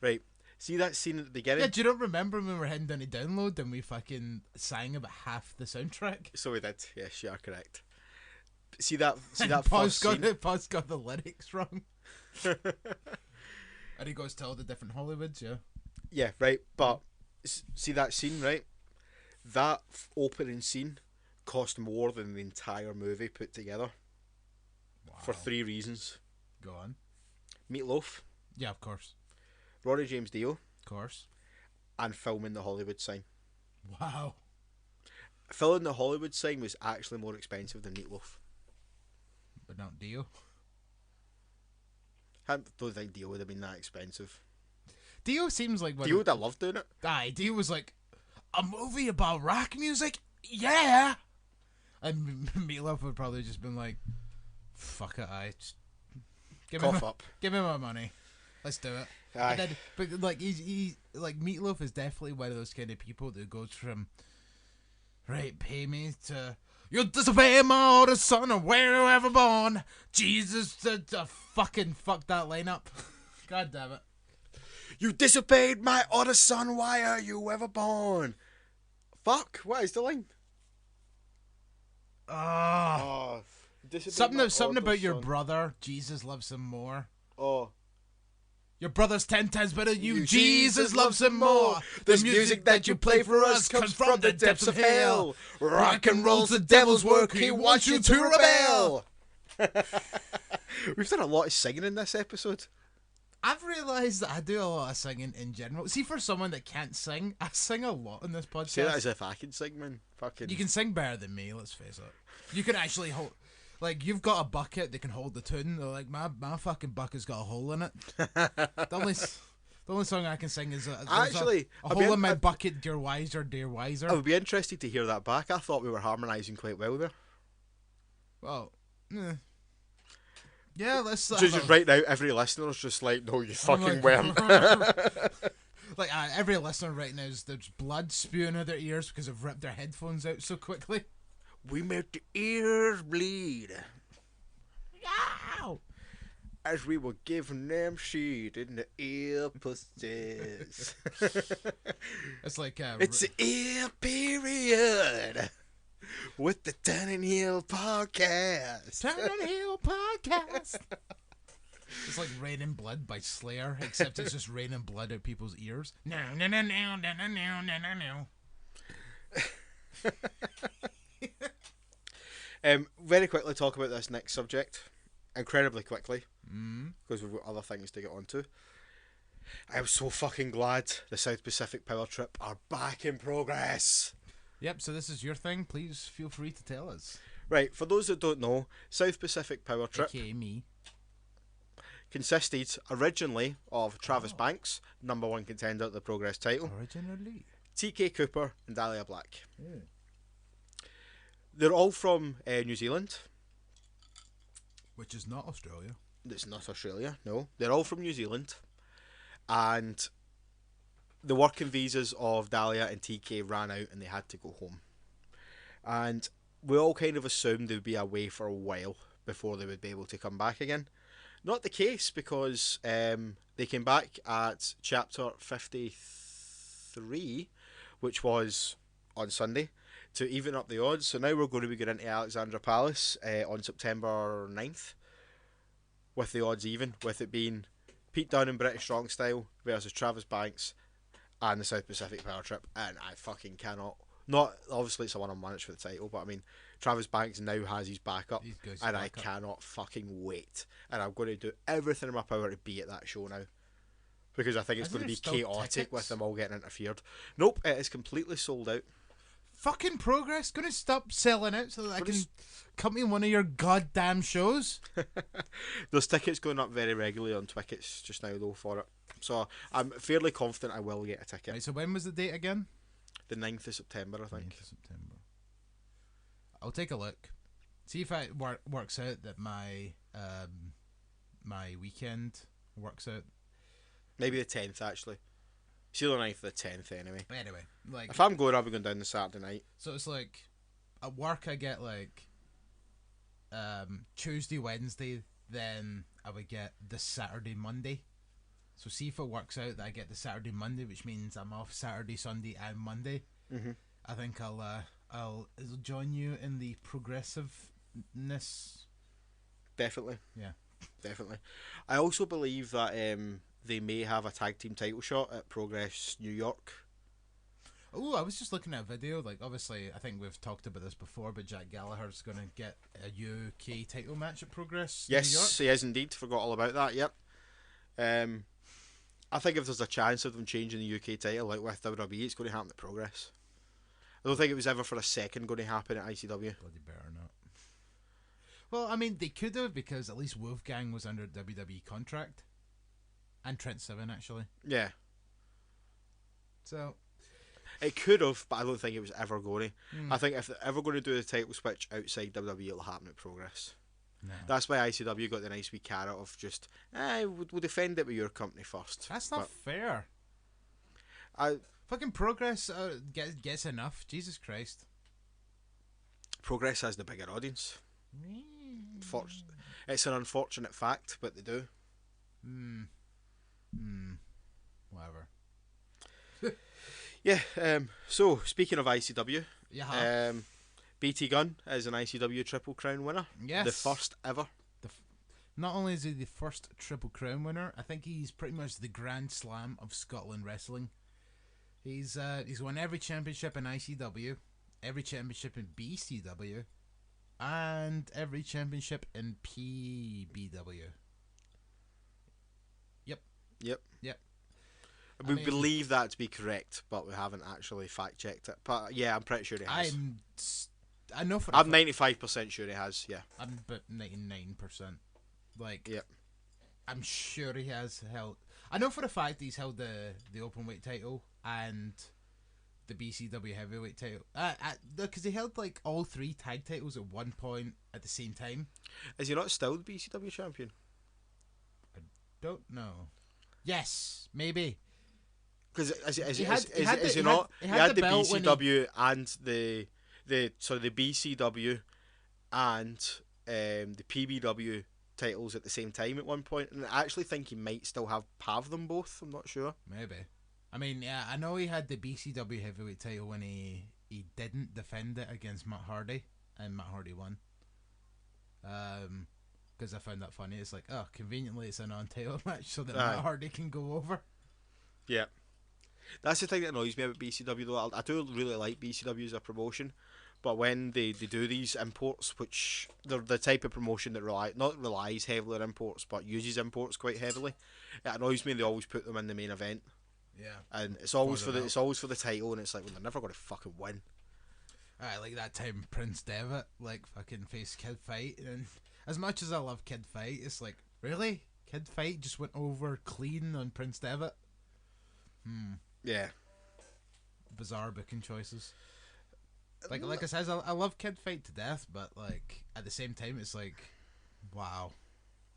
Right. See that scene at the beginning? Yeah, do you not remember when we were heading down to download and we fucking sang about half the soundtrack? So we did. Yes, you are correct. See that Paul's first scene? Paul's got the lyrics wrong. And he goes to all the different Hollywoods, yeah. Yeah, right. But see that scene, right? That opening scene cost more than the entire movie put together. Wow. For 3 reasons. Go on. Meatloaf, Yeah, of course. Rory James Dio, Of course. and filming the Hollywood sign. Wow. Filming the Hollywood sign was actually more expensive than Meatloaf. But not Dio. I don't think Dio would have been that expensive. Dio seems like... Dio would have loved doing it. Aye, Dio was like, a movie about rock music? Yeah! And Meatloaf would probably just been like, fuck it, just give me my money. Let's do it. Aye. Then, but like he like Meatloaf is definitely one of those kind of people that goes from right, pay me to you disobey my orders, son, or where you ever born. Jesus, fucking fuck that line up. God damn it. You disobeyed my orders, son. Why are you ever born? Fuck. What is the line? Oh, something about your brother. Jesus loves him more. Oh. Your brother's 10 times better than you. Jesus loves him more. The music that you play for us comes from the depths of hell. Rock and roll's the devil's work. He wants you to rebel. We've done a lot of singing in this episode. I've realised that I do a lot of singing in general. See, for someone that can't sing, I sing a lot in this podcast. Say that as if I can sing, man. Fucking. You can sing better than me, let's face it. You can actually hold... Like, you've got a bucket that can hold the tune. They're like, my fucking bucket's got a hole in it. The only song I can sing is a hole in my bucket, dear wiser, dear wiser. I would be interested to hear that back. I thought we were harmonising quite well there. Well, yeah, let's... So just right now, every listener's just like, no, you fucking weren't. Like, every listener right now, there's blood spewing out their ears because I've ripped their headphones out so quickly. We made the ears bleed. Yow! As we were giving them shit in the ear pussies. It's like... it's the ear period. With the Turning Heel podcast. Turning Heel podcast. It's like Raining Blood by Slayer, except it's just raining blood out people's ears. No. Very quickly talk about this next subject. Incredibly quickly. Because we've got other things to get onto. I am so fucking glad the South Pacific Power Trip are back in progress. Yep, so this is your thing. Please feel free to tell us. Right, for those that don't know, South Pacific Power Trip... AKA me. Consisted originally of Travis Banks, number 1 contender at the Progress title. Originally. TK Cooper and Dahlia Black. They're all from New Zealand. Which is not Australia. It's not Australia, no. They're all from New Zealand. And the working visas of Dahlia and TK ran out and they had to go home. And we all kind of assumed they would be away for a while before they would be able to come back again. Not the case, because they came back at chapter 53, which was on Sunday, to even up the odds. So now we're going to be going into Alexandra Palace on September 9th, with the odds even, with it being Pete Dunne in British Strong Style versus Travis Banks and the South Pacific Power Trip. And I fucking cannot... Not, obviously it's a one-on-one, it's for the title, but I mean, Travis Banks now has his backup, and I cannot fucking wait. And I'm going to do everything in my power to be at that show now, because I think it's going to be chaotic with them all getting interfered. Nope, it is completely sold out. Fucking Progress gonna stop selling out so that I can come to one of your goddamn shows. There's tickets going up very regularly on Twickets just now though for it. So I'm fairly confident I will get a ticket. Right, so when was the date again? The 9th of September, I think. 9th of September. I'll take a look. See if it works out that my my weekend works out. Maybe the 10th actually. It's either the 9th or the 10th anyway. But anyway, like If I'm going, I'll be going down the Saturday night. so it's like at work I get like Tuesday, Wednesday, then I would get the Saturday, Monday. So see if it works out that I get the Saturday, Monday, which means I'm off Saturday, Sunday, and Monday. Mm-hmm. I think I'll join you in the progressiveness. Definitely. Yeah. Definitely. I also believe that they may have a tag team title shot at Progress New York. Oh, I was just looking at a video. Like, obviously, I think we've talked about this before, but Jack Gallagher's going to get a UK title match at Progress New York. Yes, he is indeed. Forgot all about that. Yep. I think if there's a chance of them changing the UK title, like with WWE, it's going to happen at Progress. I don't think it was ever for a second going to happen at ICW. Bloody better not. Well, I mean, they could have, because at least Wolfgang was under WWE contract. And Trent Seven, actually. Yeah. So it could have, but I don't think it was ever going to. I think if they're ever going to do the title switch outside WWE, it'll happen at Progress. no. That's why ICW got the nice wee carrot of just, we'll defend it with your company first. That's not fair. I Fucking Progress gets enough. Jesus Christ. Progress has the bigger audience. It's an unfortunate fact, but they do. Whatever. Yeah, so speaking of ICW, Yeah. BT Gunn is an ICW Triple Crown winner. Yes. The first ever. Not only is he the first Triple Crown winner, I think he's pretty much the Grand Slam of Scotland wrestling. He's won every championship in ICW, every championship in BCW, and every championship in PBW. Yep. We I mean, believe that to be correct, but we haven't actually fact checked it. But yeah, I'm pretty sure he has. I know for I'm 95% sure he has. Yeah. I'm about 99%. Like, Yep. I'm sure he has held. I know for a fact he's held the openweight title and the BCW heavyweight title. Because he held like all three tag titles at one point at the same time. Is he not still the BCW champion? Don't know. Yes, maybe. Because He had the the belt when BCW and the BCW and the PBW titles at the same time at one point, and I actually think he might still have them both. I'm not sure. Maybe. I mean, yeah, I know he had the BCW heavyweight title when he didn't defend it against Matt Hardy, and Matt Hardy won. Because I found that funny. It's like, oh, conveniently it's a non-title match so that Matt Hardy can go over. Yeah. That's the thing that annoys me about BCW though. I do really like BCW as a promotion, but when they do these imports, which they're the type of promotion that relies heavily on imports, but uses imports quite heavily, it annoys me they always put them in the main event. Yeah. And it's always for the title, and it's like, well, they're never going to fucking win. Alright, like that time Prince Devitt fucking faced Kid Fight, and as much as I love Kid Fight, it's like, really? Kid Fight just went over clean on Prince Devitt? Yeah. Bizarre booking choices. Like I said, I love Kid Fight to death, but like at the same time, it's like, wow,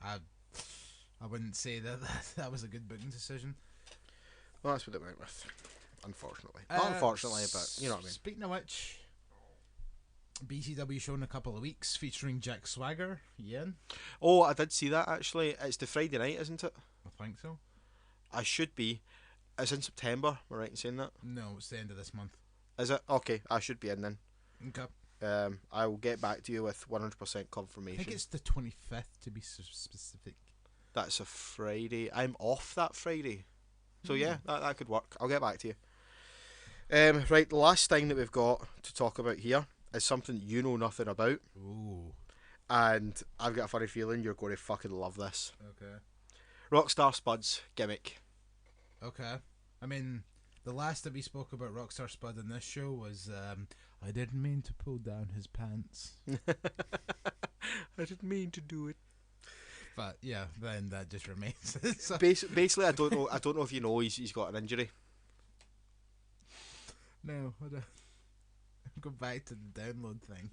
I wouldn't say that was a good booking decision. Well, that's what it went with, unfortunately. Not unfortunately, but you know what I mean. Speaking of which, BCW show in a couple of weeks featuring Jack Swagger. Ian? Oh, I did see that actually. It's the Friday night, isn't it? I think so. I should be. It's in September, am I right in saying that? No, it's the end of this month. Is it? Okay, I should be in then. Okay. I will get back to you with 100% confirmation. I think it's the 25th to be specific. That's a Friday. I'm off that Friday. So yeah, that could work. I'll get back to you. Right, the last thing that we've got to talk about here is something you know nothing about. Ooh. And I've got a funny feeling you're going to fucking love this. Okay. Rockstar Spud's gimmick. Okay. I mean, the last that we spoke about Rockstar Spud in this show was I didn't mean to pull down his pants. I didn't mean to do it. But yeah, then that just remains. So, Basically, I don't know if you know he's got an injury. no, I don't. Go back to the download thing.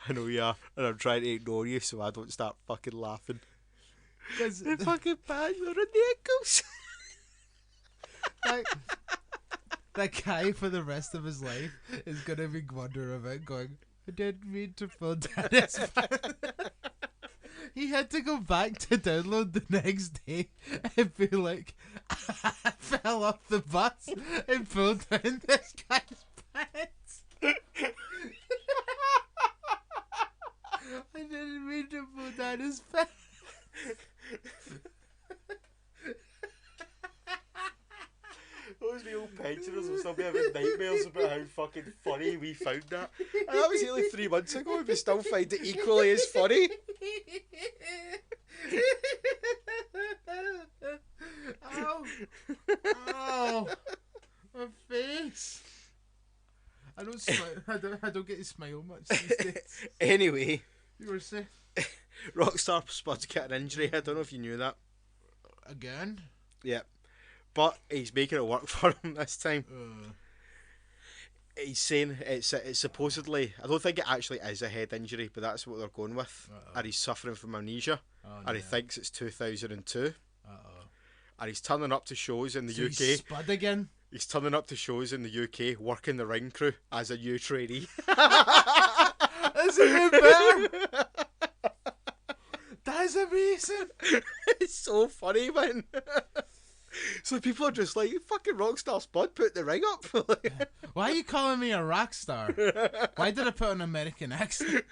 I know you are, and I'm trying to ignore you so I don't start fucking laughing. Because The fucking pants are on the ankles. that guy for the rest of his life is gonna be wondering about going, I didn't mean to pull down his pants. He had to go back to download the next day and be like, I fell off the bus and pulled down this guy's pants. I didn't mean to pull down his pants. Those real pensioners will still be having nightmares about how fucking funny we found that. And that was only 3 months ago, and we still find it equally as funny. Ow! Ow! My face! I don't smile. I don't get to smile much these days. Anyway, You were saying Rockstar Spud's got an injury. I don't know if you knew that. again? Yeah. But he's making it work for him this time. He's saying it's supposedly, I don't think it actually is a head injury, but that's what they're going with. And he's suffering from amnesia. And he thinks it's 2002. And he's turning up to shows in the UK. He's Spud again? He's turning up to shows in the UK, working the ring crew as a new trainee. That's even better! That's amazing! It's so funny, man. So people are just like, fucking Rockstar Spud put the ring up. Why are you calling me a rock star? Why did I put an American accent?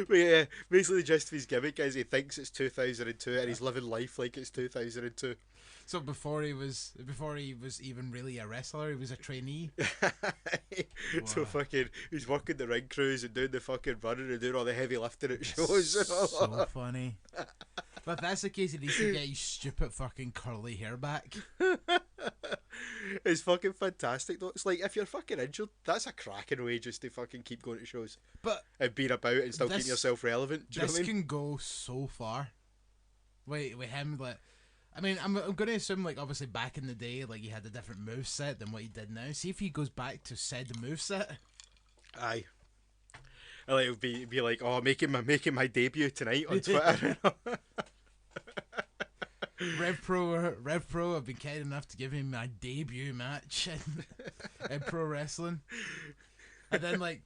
But yeah, basically the gist of his gimmick is he thinks it's 2002 and he's living life like it's 2002. So before he was even really a wrestler, he was a trainee. So fucking, he's working the ring crews and doing the fucking running and doing all the heavy lifting at shows. So funny. But if that's the case, he needs to get his stupid fucking curly hair back. It's fucking fantastic though. It's like, if you're fucking injured, that's a cracking way just to fucking keep going to shows. But And being about and still keeping yourself relevant. Do you know this what I mean? can go so far. Wait, with him, like, I mean, I'm going to assume, like, obviously back in the day, like, he had a different moveset than what he did now. See if he goes back to said moveset. Aye. And like, it would be like, oh, making my debut tonight on Twitter. Rev Pro have been kind enough to give me my debut match in pro wrestling. And then, like,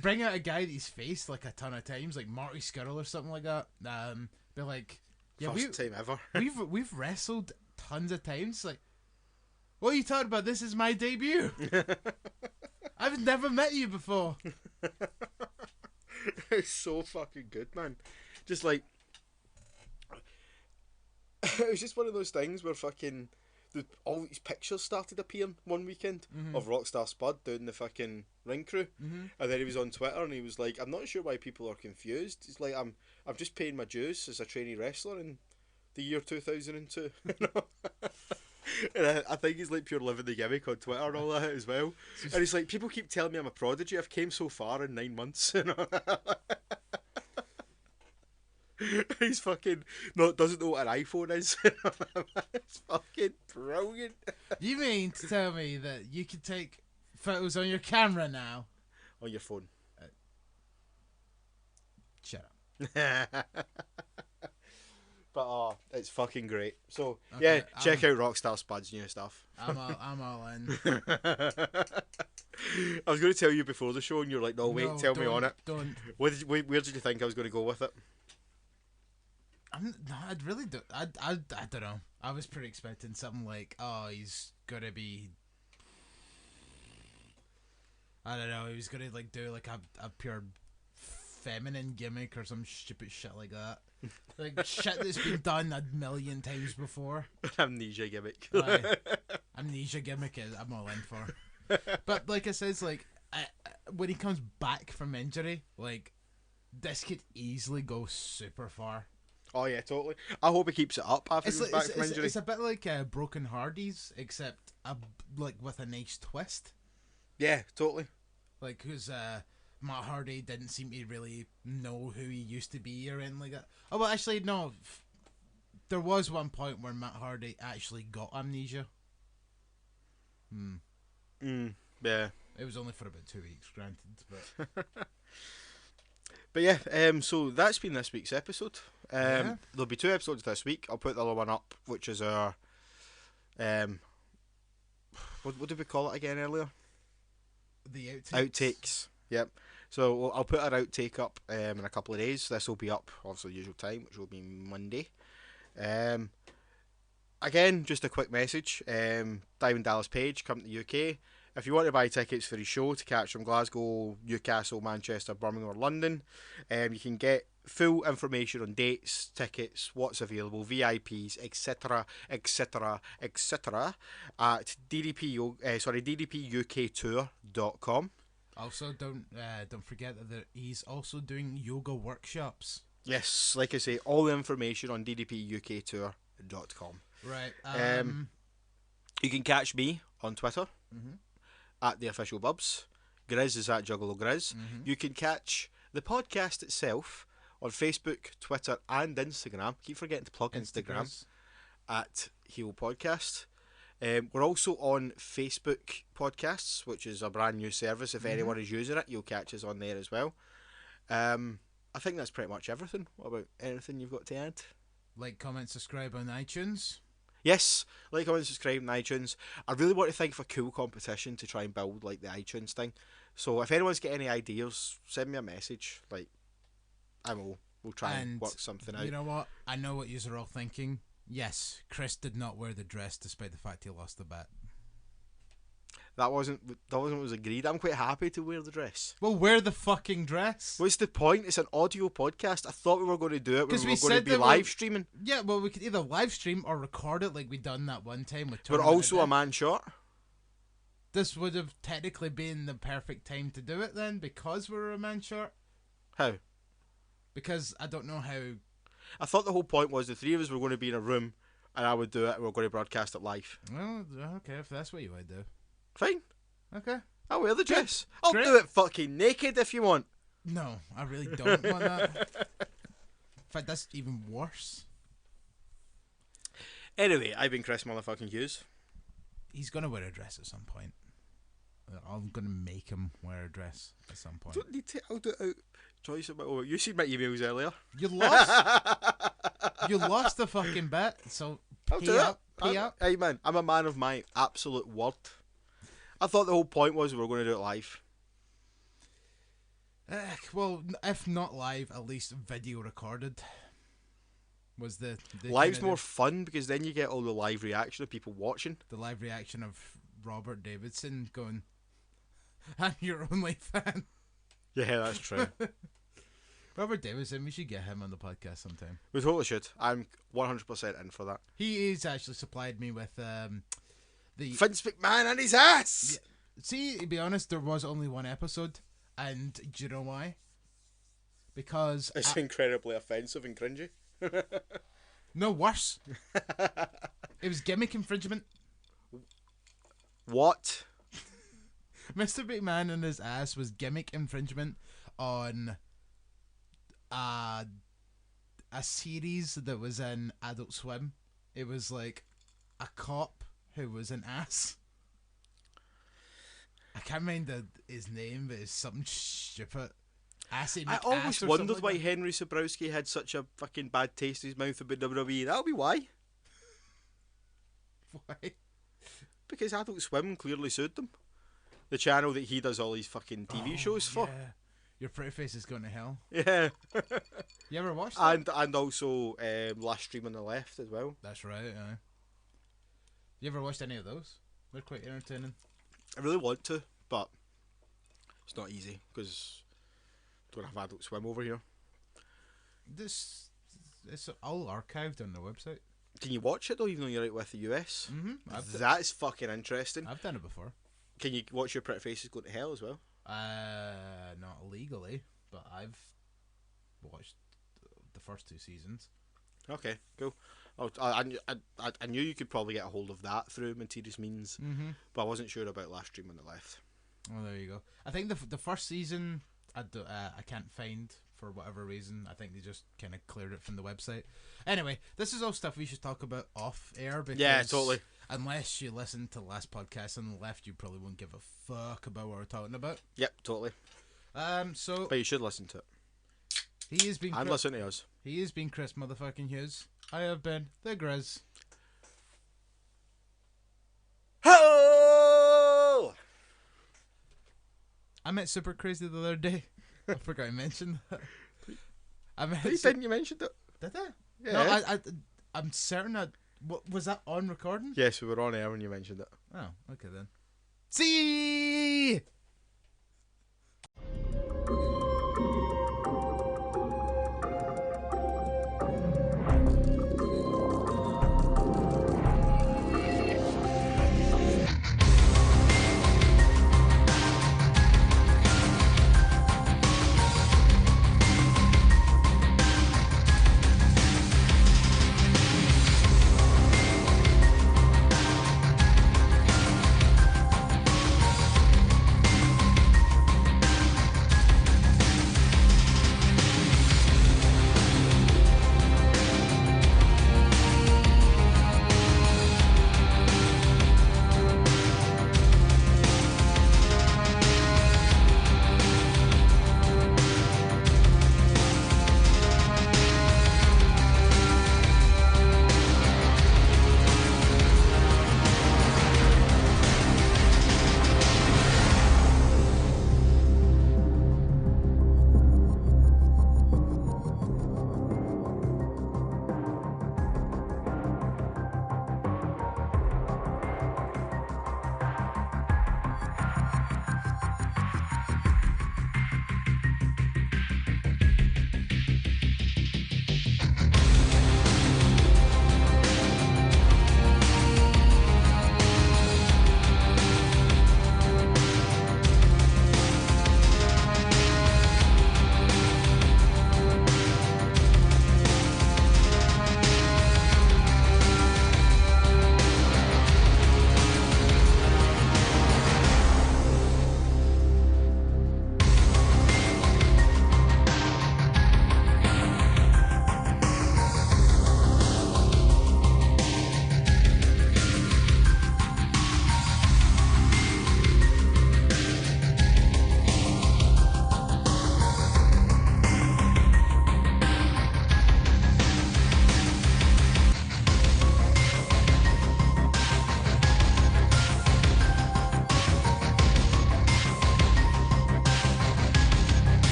bring out a guy that he's faced, like, a ton of times, like Marty Scurll or something like that. Be like, yeah, First time ever. we've wrestled tons of times. Like, what are you talking about? This is my debut. I've never met you before. It's so fucking good, man. Just like, it was just one of those things where fucking all these pictures started appearing one weekend of Rockstar Spud doing the fucking ring crew, and then he was on Twitter and he was like, I'm not sure why people are confused. He's like, I'm just paying my dues as a trainee wrestler in the year 2002. And I think he's like pure living the gimmick on Twitter and all that as well. And he's like, people keep telling me I'm a prodigy. I've came so far in 9 months. He's fucking doesn't know what an iPhone is. It's fucking brilliant. You mean to tell me that you can take photos on your camera now? On your phone. Shut up. But it's fucking great. So Okay, yeah, check out Rockstar Spud's new stuff. I'm all in. I was going to tell you before the show, and you're like, "No, wait, tell me on it." Don't. Where did you think I was going to go with it? I'd really do. I don't know. I was pretty expecting something like, oh, he's gonna be. I don't know. He was gonna like do like a pure feminine gimmick or some stupid shit like that. Like shit that's been done a million times before. Amnesia gimmick. Amnesia gimmick is I'm all in for. But like I said, like when he comes back from injury, like this could easily go super far. Oh yeah, totally. I hope he keeps it up after he's back from injury. It's a bit like Broken Hardys, except like with a nice twist. Yeah, totally. Like, because Matt Hardy didn't seem to really know who he used to be or anything like that. Oh, well, actually, no. There was one point where Matt Hardy actually got amnesia. Yeah. It was only for about 2 weeks, granted, but But yeah, so that's been this week's episode. Yeah. There'll be 2 episodes this week. I'll put the other one up, which is our what did we call it again earlier? the outtakes. Outtakes. Yep. So I'll put our outtake up in a couple of days. This will be up, obviously, the usual time, which will be Monday. Again, just a quick message. Diamond Dallas Page, come to the UK. If you want to buy tickets for his show to catch from Glasgow, Newcastle, Manchester, Birmingham or London, you can get full information on dates, tickets, what's available, VIPs, etc, etc, etc at ddpuktour.com. Also, don't forget that he's also doing yoga workshops. Yes, like I say, all the information on ddpuktour.com. Right. You can catch me on Twitter at the official Bubs. Griz is at Juggalo Griz. You can catch the podcast itself on Facebook, Twitter, and Instagram. Keep forgetting to plug Instagram at Heel Podcast. We're also on Facebook Podcasts, which is a brand new service. If anyone is using it, you'll catch us on there as well. I think that's pretty much everything. What about anything you've got to add? Like, comment, subscribe on iTunes. Yes, like, comment, subscribe on iTunes. I really want to think of a cool competition to try and build like the iTunes thing. So if anyone's got any ideas, send me a message. Like, we'll try and work something out. You know what? I know what you're all thinking. Yes, Chris did not wear the dress despite the fact he lost the bet. That wasn't what was agreed. I'm quite happy to wear the dress. Well, wear the fucking dress. What's the point? It's an audio podcast. I thought we were going to do it when we were going to said be that live streaming. Yeah, well, we could either live stream or record it like we done that one time with We're Tournament also a Edition. man short. This would have technically been the perfect time to do it then, because we were a man short. How? Because I don't know how. I thought the whole point was the 3 of us were going to be in a room and I would do it and we were going to broadcast it live. Well, okay, if that's what you would do. Fine. Okay. I'll wear the dress. I'll Great. do it fucking naked if you want. No, I really don't want that. In fact, that's even worse. Anyway, I've been Chris motherfucking Hughes. He's gonna wear a dress at some point. I'm gonna make him wear a dress at some point. Don't need to. I'll do it out. Choice of my own. You seen my emails earlier. You lost. You lost the fucking bet. So I'll do it. pay up. Hey man, I'm a man of my absolute word. I thought the whole point was we were going to do it live. Well, if not live, at least video recorded. Was the Live's kinda more fun because then you get all the live reaction of people watching. the live reaction of Robert Davidson going, "I'm your only fan." Yeah, that's true. Robert Davidson, we should get him on the podcast sometime. We totally should. I'm 100% in for that. He is actually supplied me with the. Vince McMahon and his ass! Yeah. See, to be honest, there was only one episode, and do you know why? Because It's incredibly offensive and cringy. no, worse. It was gimmick infringement. What? Mr. McMahon and his ass was gimmick infringement on a series that was in Adult Swim. It was like a cop who was an ass. I can't remember his name, but it's something stupid. Assy I McAss always or wondered something why like that. Henry Sobrowski had such a fucking bad taste in his mouth about WWE. That'll be why. Why? Because Adult Swim clearly sued them. The channel that he does all his fucking TV shows for. Yeah. Your pretty face is going to hell. Yeah. You ever watched that? and also Last Stream on the Left as well. That's right, yeah. You ever watched any of those? They're quite entertaining. I really want to, but it's not easy because don't have Adult Swim over here. It's all archived on the website. Can you watch it though, even though you're out with the US? Mm-hmm. That's fucking interesting. I've done it before. Can you watch Your Pretty Faces Go to Hell as well? Not legally, but I've watched the first 2 seasons. Okay, cool. I knew you could probably get a hold of that through Materious Means, but I wasn't sure about Last Stream on the Left. Oh, there you go. I think the first season I can't find for whatever reason. I think they just kind of cleared it from the website. Anyway, this is all stuff we should talk about off air because Yeah, totally. Unless you listen to the last podcast on the left, you probably won't give a fuck about what we're talking about. Yep, totally. So But you should listen to it. he has been And listen to us. He has been Chris motherfucking Hughes. I have been the Griz. Ho! I met Super Crazy the other day. I forgot I mentioned that. Didn't you mention it? Did I? Yeah. No, I'm certain that... Was that on recording? Yes, we were on air when you mentioned it. Oh, okay then. See.